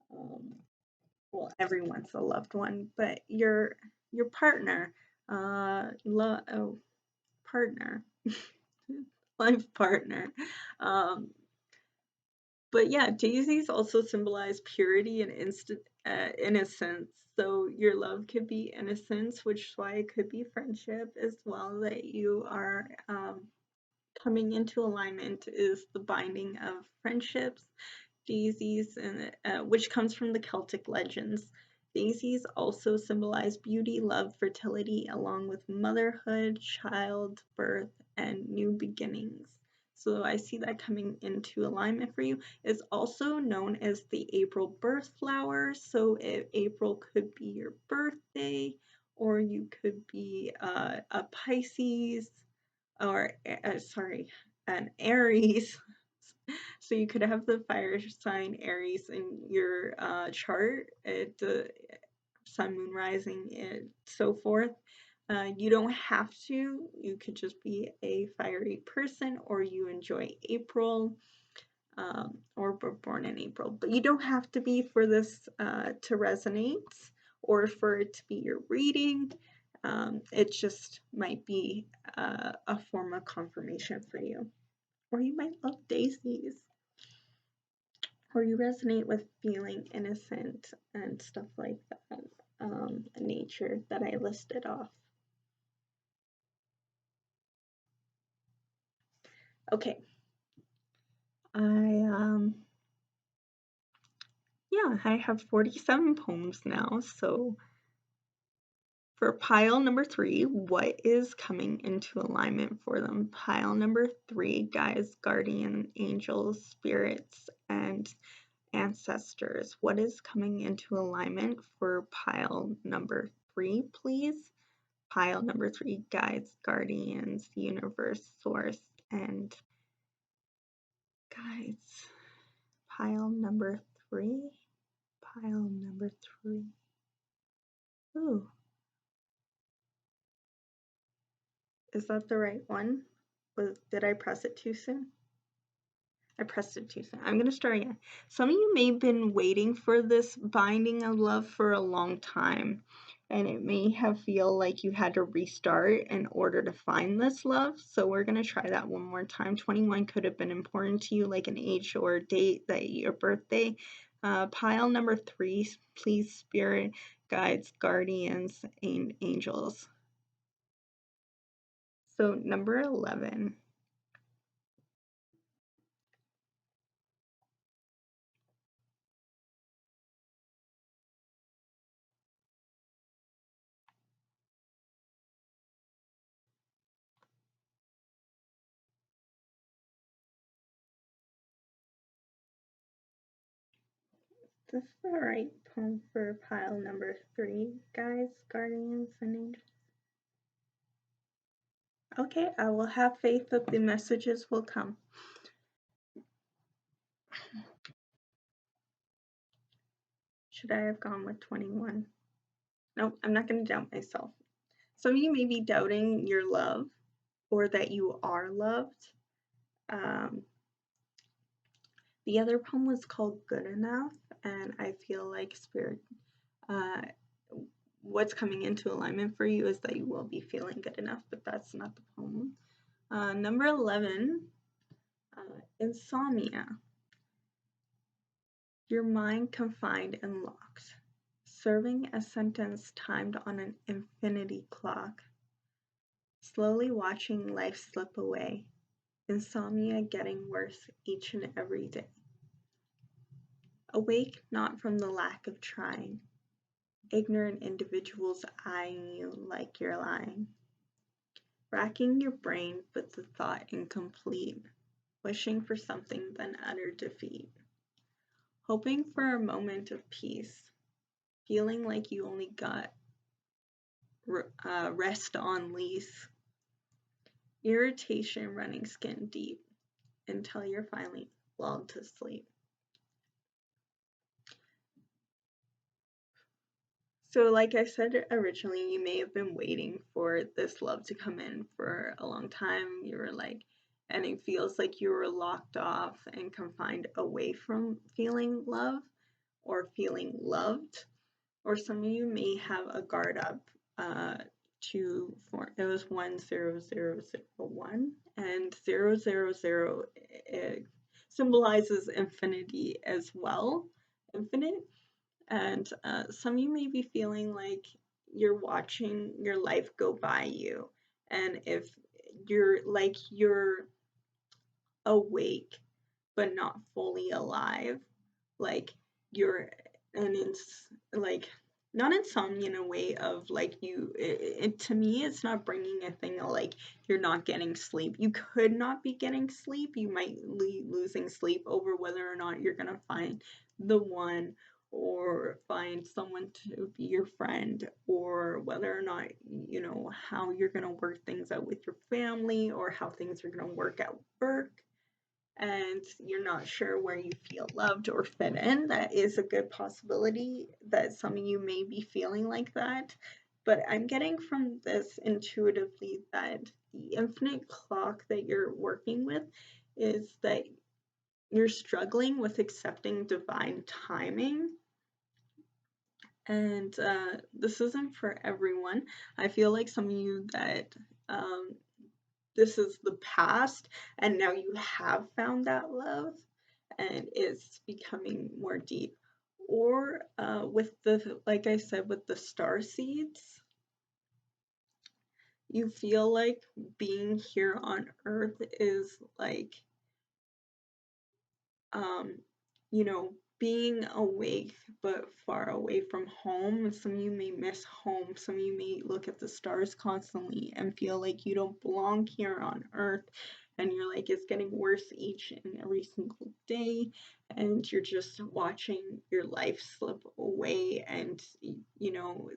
[SPEAKER 1] Well, everyone's a loved one, but your partner, Partner, life partner. But yeah, daisies also symbolize purity and innocence. So your love could be innocence, which is why it could be friendship as well, that you are coming into alignment is the binding of friendships. Daisies, and which comes from the Celtic legends. Daisies also symbolize beauty, love, fertility, along with motherhood, childbirth, and new beginnings. So I see that coming into alignment for you. It's also known as the April birth flower. So April could be your birthday, or you could be a Pisces, or sorry, an Aries. So you could have the fire sign Aries in your chart, the sun, moon, rising, and so forth. You don't have to. You could just be a fiery person, or you enjoy April, or were born in April. But you don't have to be for this to resonate or for it to be your reading. It just might be a form of confirmation for you. Or you might love daisies. Or you resonate with feeling innocent and stuff like that. Nature that I listed off. Okay. I have 47 poems now, so for pile number 3, what is coming into alignment for them? Pile number 3, guides, guardian, angels, spirits, and ancestors. What is coming into alignment for pile number 3, please? Pile number 3, guides, guardians, universe, source, and guides. Pile number 3. Pile number 3. Ooh. Is that the right one? Did I press it too soon? I pressed it too soon. I'm going to start again. Some of you may have been waiting for this binding of love for a long time, and it may have feel like you had to restart in order to find this love. So we're going to try that one more time. 21 could have been important to you, like an age or date, that your birthday. Pile number 3, please, spirit, guides, guardians, and angels. So number 11. This is the right poem for pile number 3, guys, guardians, and angels. Okay, I will have faith that the messages will come. Should I have gone with 21? Nope, I'm not going to doubt myself. Some of you may be doubting your love or that you are loved. The other poem was called Good Enough, and I feel like Spirit, what's coming into alignment for you is that you will be feeling good enough, but that's not the poem. Number 11, Insomnia. Your mind confined and locked, serving a sentence timed on an infinity clock, slowly watching life slip away, insomnia getting worse each and every day. Awake not from the lack of trying, ignorant individuals eyeing you like you're lying, racking your brain but the thought incomplete, wishing for something then utter defeat, hoping for a moment of peace, feeling like you only got rest on lease, irritation running skin deep until you're finally lulled to sleep. So like I said originally, you may have been waiting for this love to come in for a long time. You were like, and it feels like you were locked off and confined away from feeling love or feeling loved. Or some of you may have a guard up it was 10001, and 000 it symbolizes infinity as well, infinite. And some of you may be feeling like you're watching your life go by you, and if you're awake but not fully alive, like you're and it's like not insomnia in a way of like to me it's not bringing a thing of like you're not getting sleep. You could not be getting sleep. You might be losing sleep over whether or not you're gonna find the one or find someone to be your friend, or whether or not how you're gonna work things out with your family, or how things are gonna work at work, and you're not sure where you feel loved or fit in. That is a good possibility that some of you may be feeling like that. But I'm getting from this intuitively that the infinite clock that you're working with is that you're struggling with accepting divine timing. And this isn't for everyone. I feel like some of you that this is the past and now you have found that love and it's becoming more deep. Or with the, like I said, with the star seeds, you feel like being here on earth is like being awake but far away from home. Some of you may miss home. Some of you may look at the stars constantly and feel like you don't belong here on earth. And you're like, it's getting worse each and every single day. And you're just watching your life slip away. And,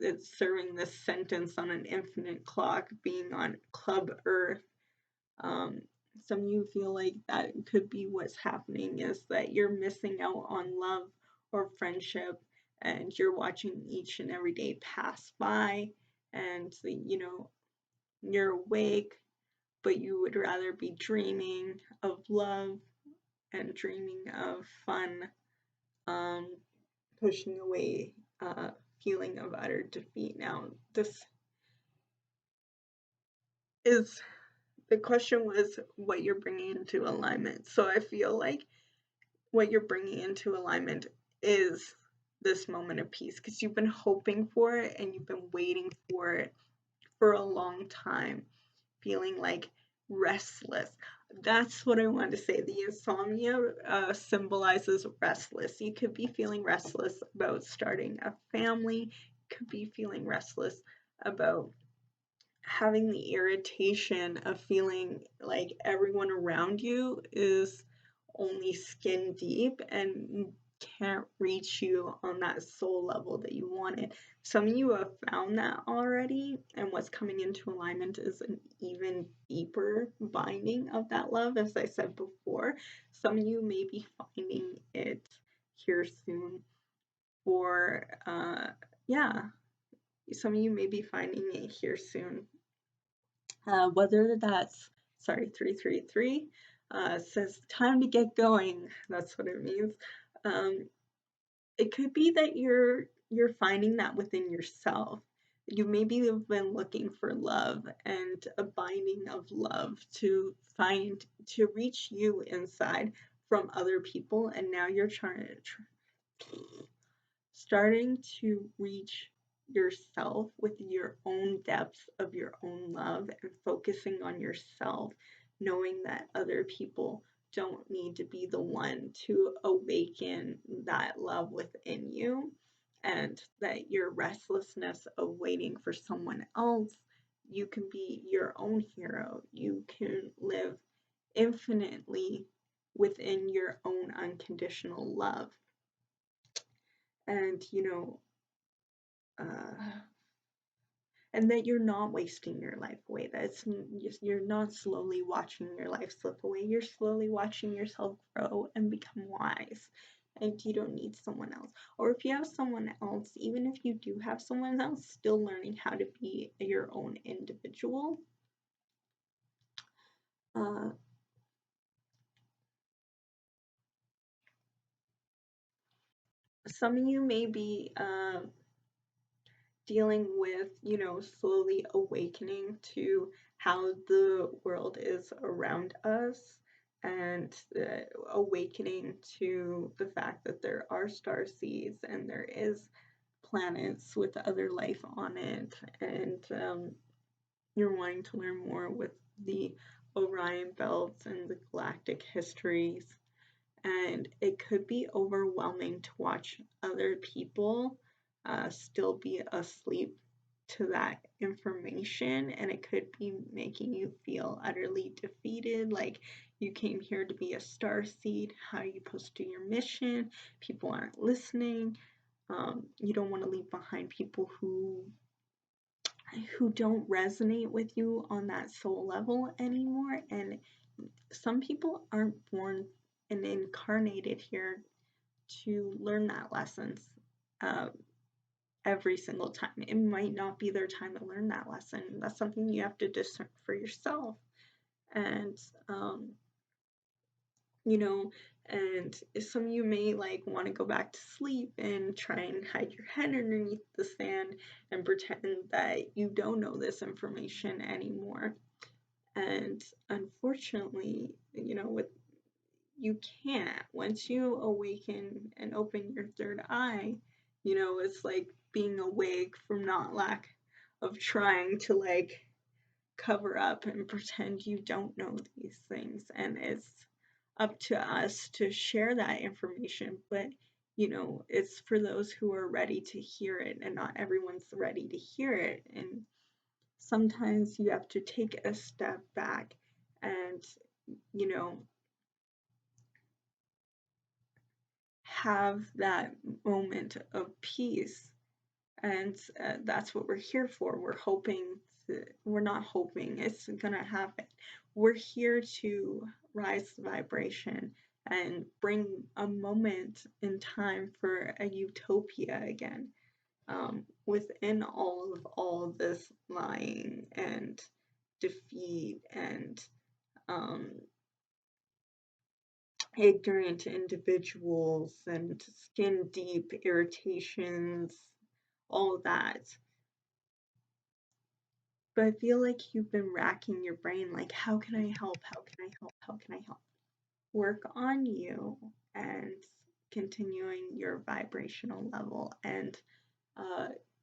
[SPEAKER 1] it's serving this sentence on an infinite clock, being on Club Earth. Some of you feel like that could be what's happening, is that you're missing out on love or friendship, and you're watching each and every day pass by, and you're awake, but you would rather be dreaming of love and dreaming of fun, pushing away feeling of utter defeat. Now, this is the question was what you're bringing into alignment. So I feel like what you're bringing into alignment is this moment of peace, because you've been hoping for it and you've been waiting for it for a long time, feeling like restless. That's what I wanted to say. The insomnia symbolizes restless. You could be feeling restless about starting a family. You could be feeling restless about having the irritation of feeling like everyone around you is only skin deep and can't reach you on that soul level that you wanted. Some of you have found that already, and what's coming into alignment is an even deeper binding of that love, as I said before. Some of you may be finding it here soon, or some of you may be finding it here soon. Whether that's, 333 says time to get going. That's what it means. It could be that you're finding that within yourself. You maybe have been looking for love and a binding of love to reach you inside from other people, and now you're starting to reach yourself with your own depths of your own love and focusing on yourself, knowing that other people don't need to be the one to awaken that love within you, and that your restlessness of waiting for someone else, you can be your own hero. You can live infinitely within your own unconditional love. And and that you're not wasting your life away. That's just, you're not slowly watching your life slip away. You're slowly watching yourself grow and become wise. And you don't need someone else. Or if you have someone else, even if you do have someone else, still learning how to be your own individual. Some of you may be dealing with, slowly awakening to how the world is around us, and awakening to the fact that there are star seeds and there is planets with other life on it, and you're wanting to learn more with the Orion belts and the galactic histories. And it could be overwhelming to watch other people still be asleep to that information, and it could be making you feel utterly defeated, like you came here to be a star seed. How are you supposed to do your mission? People aren't listening. You don't want to leave behind people who don't resonate with you on that soul level anymore. And some people aren't born and incarnated here to learn that lessons every single time. It might not be their time to learn that lesson. That's something you have to discern for yourself. And and some of you may like want to go back to sleep and try and hide your head underneath the sand and pretend that you don't know this information anymore. And unfortunately, you can't. Once you awaken and open your third eye, it's like being awake from not lack of trying to like cover up and pretend you don't know these things. And it's up to us to share that information, but it's for those who are ready to hear it, and not everyone's ready to hear it. And sometimes you have to take a step back and have that moment of peace. And that's what we're here for. We're not hoping it's gonna happen. We're here to rise the vibration and bring a moment in time for a utopia again, within all of this lying and defeat and ignorant individuals and skin deep irritations, all of that. But I feel like you've been racking your brain, like, how can I help? How can I help? How can I help? Work on you and continuing your vibrational level, and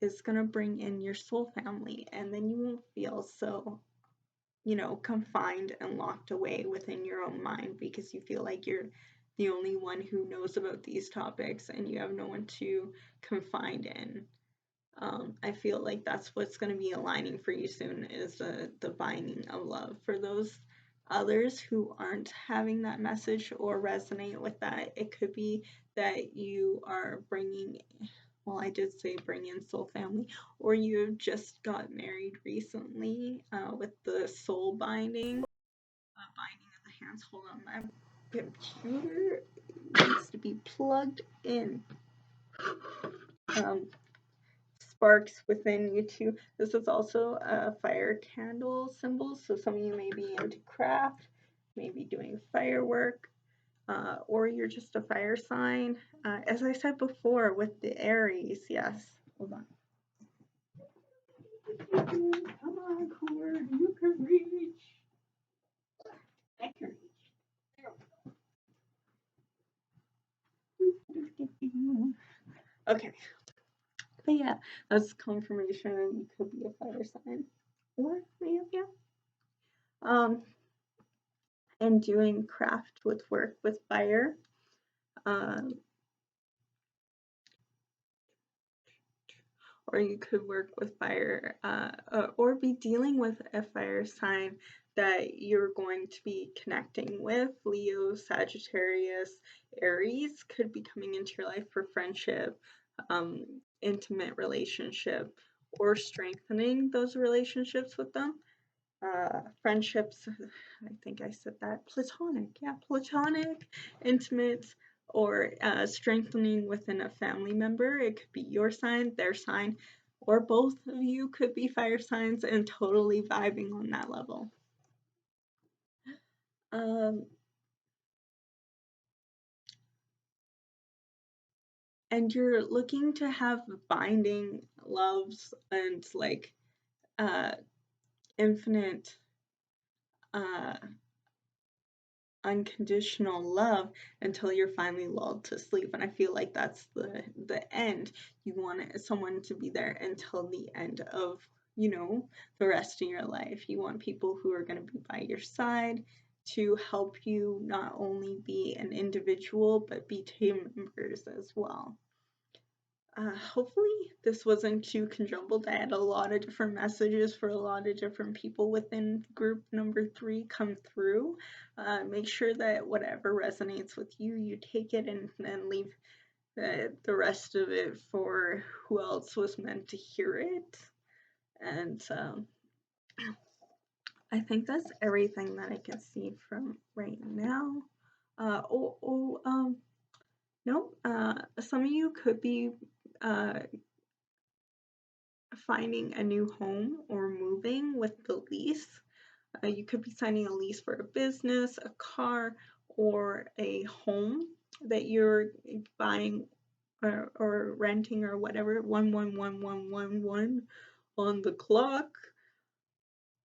[SPEAKER 1] it's going to bring in your soul family, and then you won't feel so, confined and locked away within your own mind because you feel like you're the only one who knows about these topics and you have no one to confide in. I feel like that's what's going to be aligning for you soon, is the binding of love. For those others who aren't having that message or resonate with that, it could be that you are bringing, well, I did say bring in soul family, or you just got married recently with the soul binding. Binding of the hands. Hold on, my computer needs to be plugged in. Sparks within you too. This is also a fire candle symbol, so some of you may be into craft, maybe doing firework, or you're just a fire sign. As I said before with the Aries, yes. Hold on. Come on, cord, you can reach. I can reach. There we go. Okay. But yeah, that's confirmation you could be a fire sign, or any of you. And doing craft with work with fire. Or you could work with fire, or be dealing with a fire sign that you're going to be connecting with. Leo, Sagittarius, Aries could be coming into your life for friendship, intimate relationship, or strengthening those relationships with them. Friendships, I think I said that, platonic, yeah, platonic, intimate, or strengthening within a family member. It could be your sign, their sign, or both of you could be fire signs and totally vibing on that level. And you're looking to have binding loves and like infinite unconditional love until you're finally lulled to sleep. And I feel like that's the end. You want someone to be there until the end of, you know, the rest of your life. You want people who are going to be by your side to help you not only be an individual but be team members as well. Hopefully this wasn't too conjumbled. I had a lot of different messages for a lot of different people within group number 3 come through. Make sure that whatever resonates with you, you take it and then leave the rest of it for who else was meant to hear it. And I think that's everything that I can see from right now. No, some of you could be finding a new home or moving with the lease. You could be signing a lease for a business, a car, or a home that you're buying or renting or whatever. 111111 on the clock.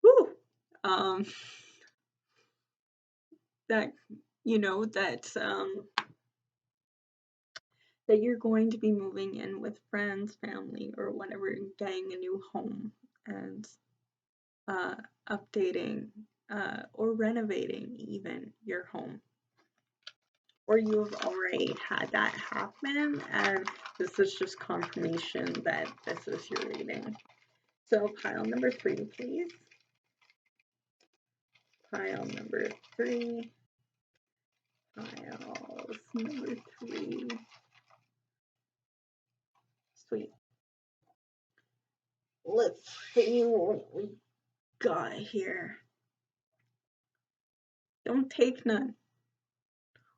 [SPEAKER 1] Woo! That you know that that you're going to be moving in with friends, family, or whatever, getting a new home and updating or renovating even your home. Or you've already had that happen and this is just confirmation that this is your reading. So pile number 3, please. Pile number 3. Piles number 3. Sweet. Let's see what we got here. Don't take none.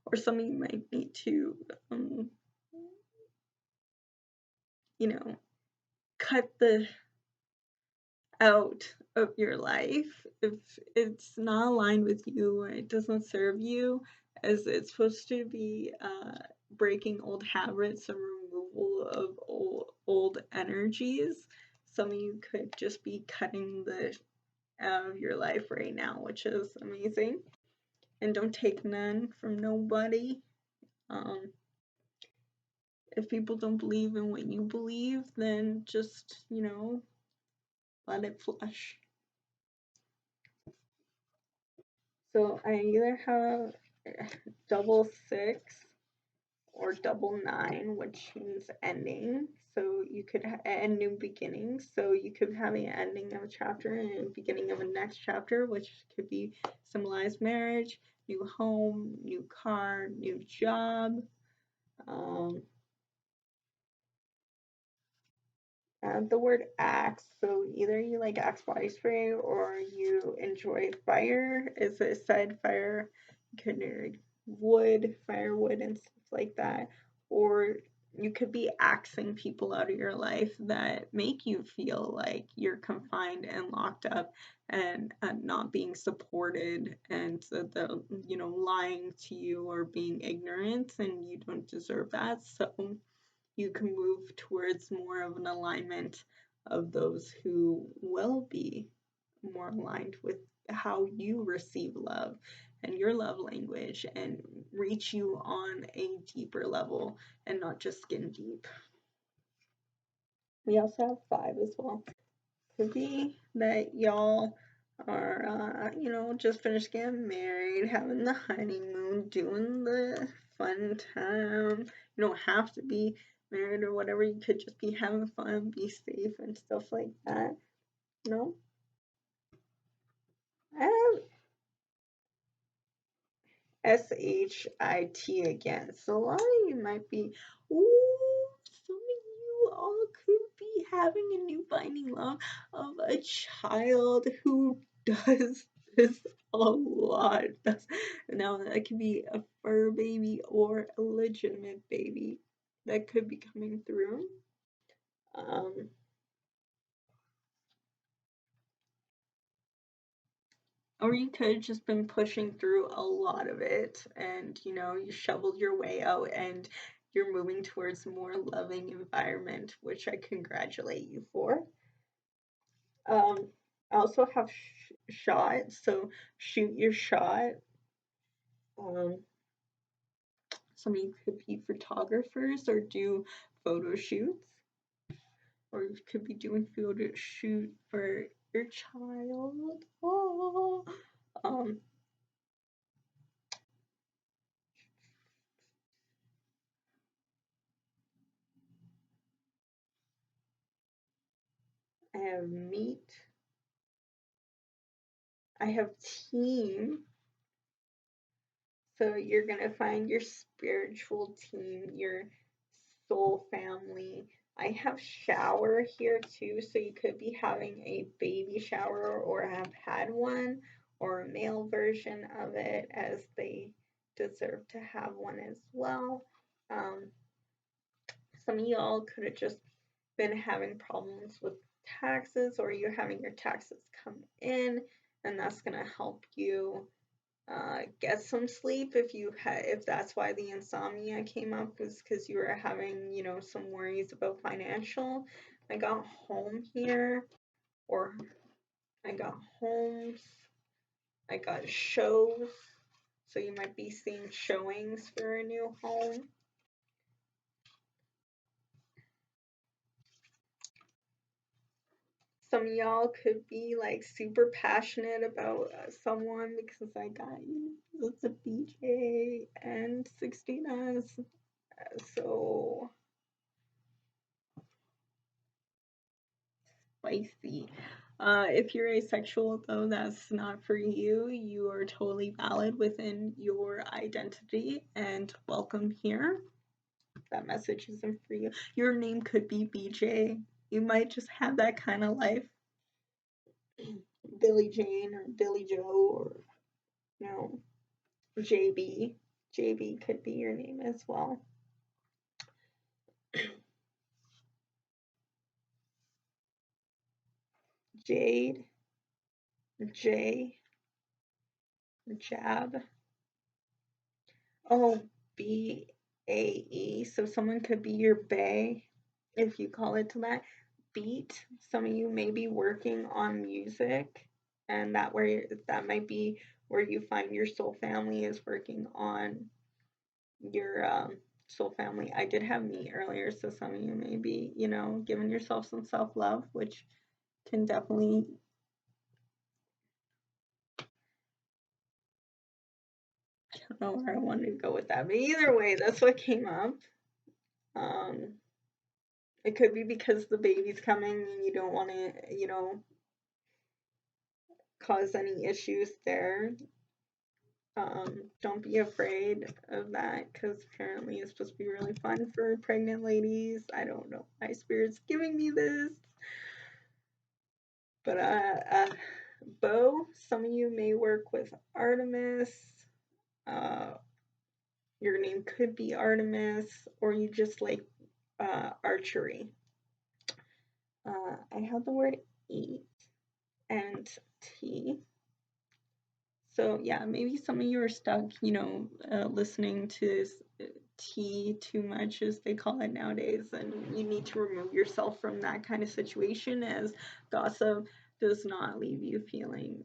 [SPEAKER 1] Or some of you might need to, you know, cut the out of your life if it's not aligned with you or it doesn't serve you, as it's supposed to be breaking old habits and removal of old energies. Some of you could just be cutting the out of your life right now, which is amazing. And don't take none from nobody. If people don't believe in what you believe, then just, you know, let it flush. So I either have double 6 or double 9, which means ending. So you could end new beginnings. So you could have an ending of a chapter and a beginning of a next chapter, which could be symbolized marriage, new home, new car, new job. The word axe, so either you like axe body spray or you enjoy fire. As it said, fire, you could do wood, firewood, and stuff like that. Or you could be axing people out of your life that make you feel like you're confined and locked up and not being supported, and the you know, lying to you or being ignorant, and you don't deserve that. So you can move towards more of an alignment of those who will be more aligned with how you receive love and your love language and reach you on a deeper level and not just skin deep. We also have 5 as well. Could be that y'all are, you know, just finished getting married, having the honeymoon, doing the fun time. You don't have to be married or whatever. You could just be having fun, be safe, and stuff like that. No? I have SHIT again. So a lot of you might be, ooh, some of you all could be having a new finding love of a child who does this a lot. Now that could be a fur baby or a legitimate baby that could be coming through. Or you could have just been pushing through a lot of it and, you know, you shoveled your way out and you're moving towards a more loving environment, which I congratulate you for. I also have shot, so shoot your shot. Some of you could be photographers or do photo shoots, or you could be doing photo shoot for your child. Oh. I have meet. I have team. So you're going to find your spiritual team, your soul family. I have shower here too, so you could be having a baby shower or have had one, or a male version of it, as they deserve to have one as well. Some of y'all could have just been having problems with taxes, or you're having your taxes come in, and that's going to help you get some sleep. If that's why the insomnia came up, was because you were having, you know, some worries about financial. I got home here, or I got homes, I got shows, so you might be seeing showings for a new home. Some of y'all could be like super passionate about someone, because I got, you know, it's a BJ and 16s, so spicy. If you're asexual, though, that's not for you. You are totally valid within your identity and welcome here. That message isn't for you. Your name could be BJ. You might just have that kind of life. Billy Jane or Billy Joe, or, you know, JB. JB could be your name as well. Jade, J, Jab. Oh, BAE. So someone could be your bae, if you call it to that. Beat. Some of you may be working on music, and that might be where you find your soul family is working on your soul family. I did have me earlier, so some of you may be, you know, giving yourself some self-love, which can definitely, I don't know where I wanted to go with that, but either way, that's what came up. It could be because the baby's coming and you don't want to, you know, cause any issues there. Don't be afraid of that, because apparently it's supposed to be really fun for pregnant ladies. I don't know. My spirit's giving me this. But Bo, some of you may work with Artemis. Your name could be Artemis, or you just like archery. I have the word eat and tea. So yeah, maybe some of you are stuck, you know, listening to tea too much, as they call it nowadays, and you need to remove yourself from that kind of situation, as gossip does not leave you feeling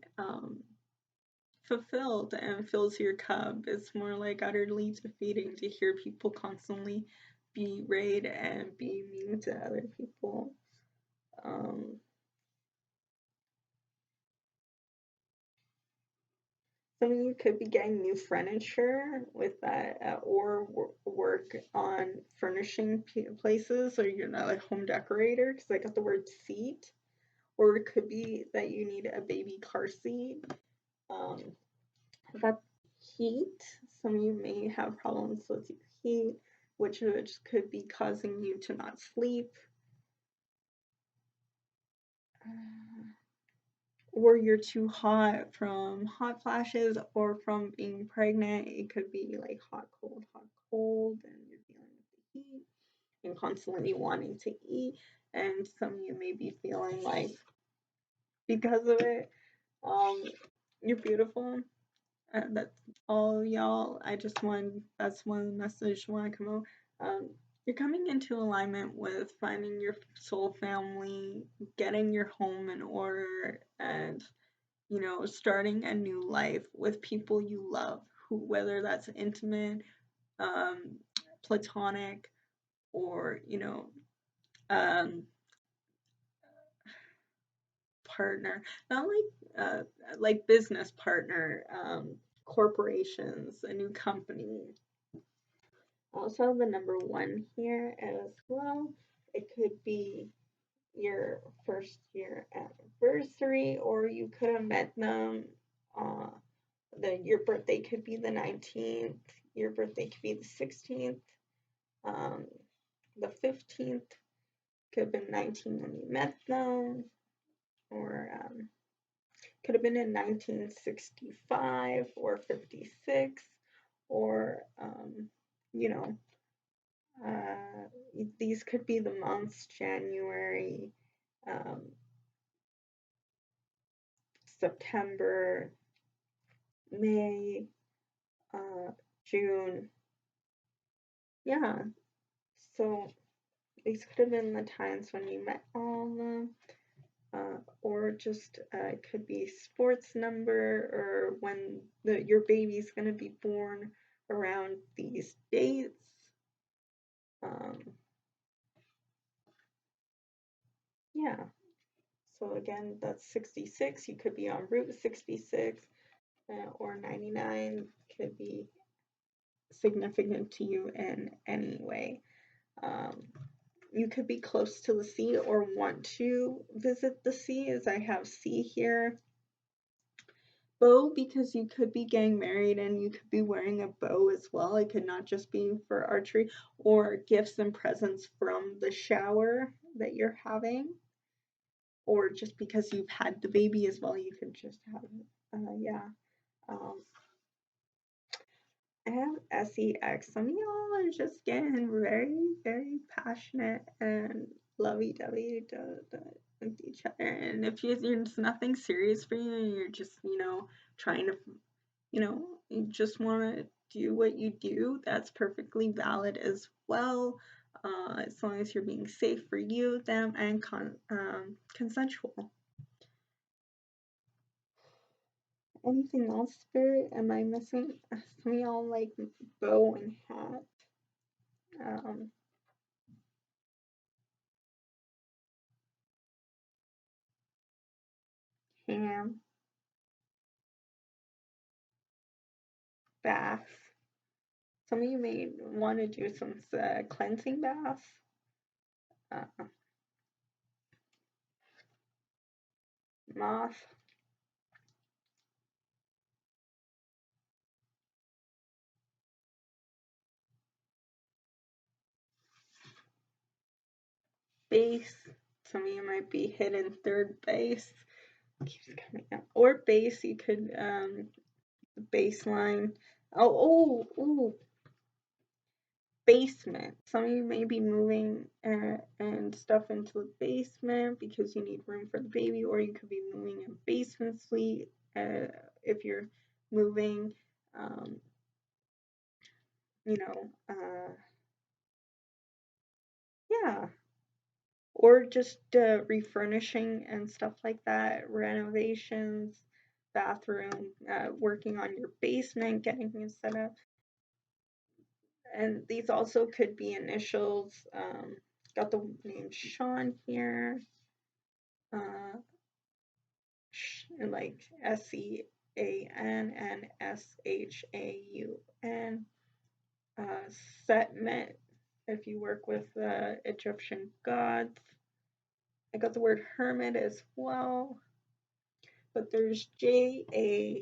[SPEAKER 1] fulfilled and fills your cup. It's more like utterly defeating to hear people constantly berate and be mean to other people. Some of you could be getting new furniture with that, or work on furnishing places, or you're not a home decorator, because I got the word seat. Or it could be that you need a baby car seat. That heat. Some of you may have problems with your heat, which could be causing you to not sleep. Or you're too hot from hot flashes, or from being pregnant. It could be like hot, cold, and you're dealing with the heat and constantly wanting to eat. And some of you may be feeling like, because of it, you're beautiful. That's all, y'all. That's one message I want to come out. You're coming into alignment with finding your soul family, getting your home in order, and, you know, starting a new life with people you love, who, whether that's intimate, platonic, or, you know, partner, not like business partner, corporations, a new company. Also, the number 1 here as well. It could be your first year anniversary, or you could have met them. Your birthday could be the 19th. Your birthday could be the 16th. The 15th could have been 19 when you met them, or could have been in 1965 or 56, or you know, these could be the months: January, September, May, June. Yeah, so these could have been the times when you met all of them, or just it could be sports number, or when your baby's going to be born around these dates. Yeah, so again, that's 66. You could be on Route 66, or 99 could be significant to you in any way. You could be close to the sea or want to visit the sea, as I have sea here. Bow, because you could be getting married and you could be wearing a bow as well. It could not just be for archery, or gifts and presents from the shower that you're having, or just because you've had the baby as well. You could just have yeah. I have SEX. Some of y'all are just getting very, very passionate and lovey-dovey with each other. And if there's nothing serious for you, and you're just, you know, trying to, you know, you just want to do what you do, that's perfectly valid as well, as long as you're being safe for you, them, and consensual. Anything else, Spirit? Am I missing? Some of y'all like bow and hat. Ham, bath. Some of you may want to do some cleansing baths. Moth. Base. Some of you might be hitting third base. Keeps coming up. Or base, you could, baseline. Oh, basement. Some of you may be moving and stuff into the basement because you need room for the baby, or you could be moving in basement suite if you're moving, you know, yeah, or just refurnishing and stuff like that, renovations, bathroom, working on your basement, getting it set up. And these also could be initials. Got the name Sean here, like SEAN and SHAUN. Setmet, if you work with Egyptian gods. I got the word hermit as well, but there's JAHXBSEMT.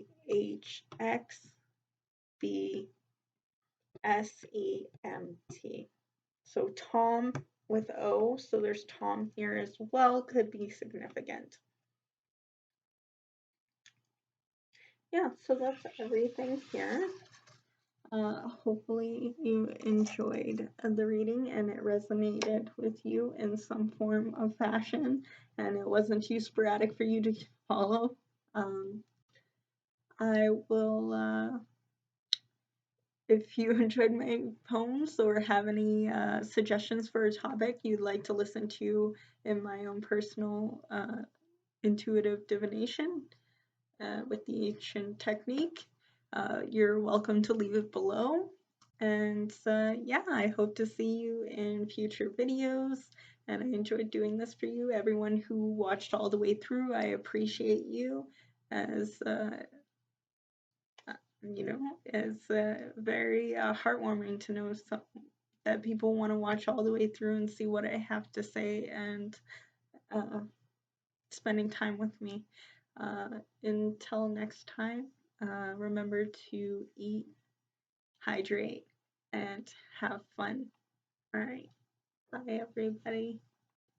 [SPEAKER 1] So Tom with O, so there's Tom here as well, could be significant. Yeah, so that's everything here. Hopefully you enjoyed the reading and it resonated with you in some form of fashion, and it wasn't too sporadic for you to follow. I will If you enjoyed my poems or have any suggestions for a topic you'd like to listen to in my own personal intuitive divination with the ancient technique, you're welcome to leave it below. And yeah, I hope to see you in future videos. And I enjoyed doing this for you. Everyone who watched all the way through, I appreciate you. As it's very heartwarming to know that people want to watch all the way through and see what I have to say and spending time with me. Until next time, remember to eat, hydrate, and have fun. All right. Bye, everybody.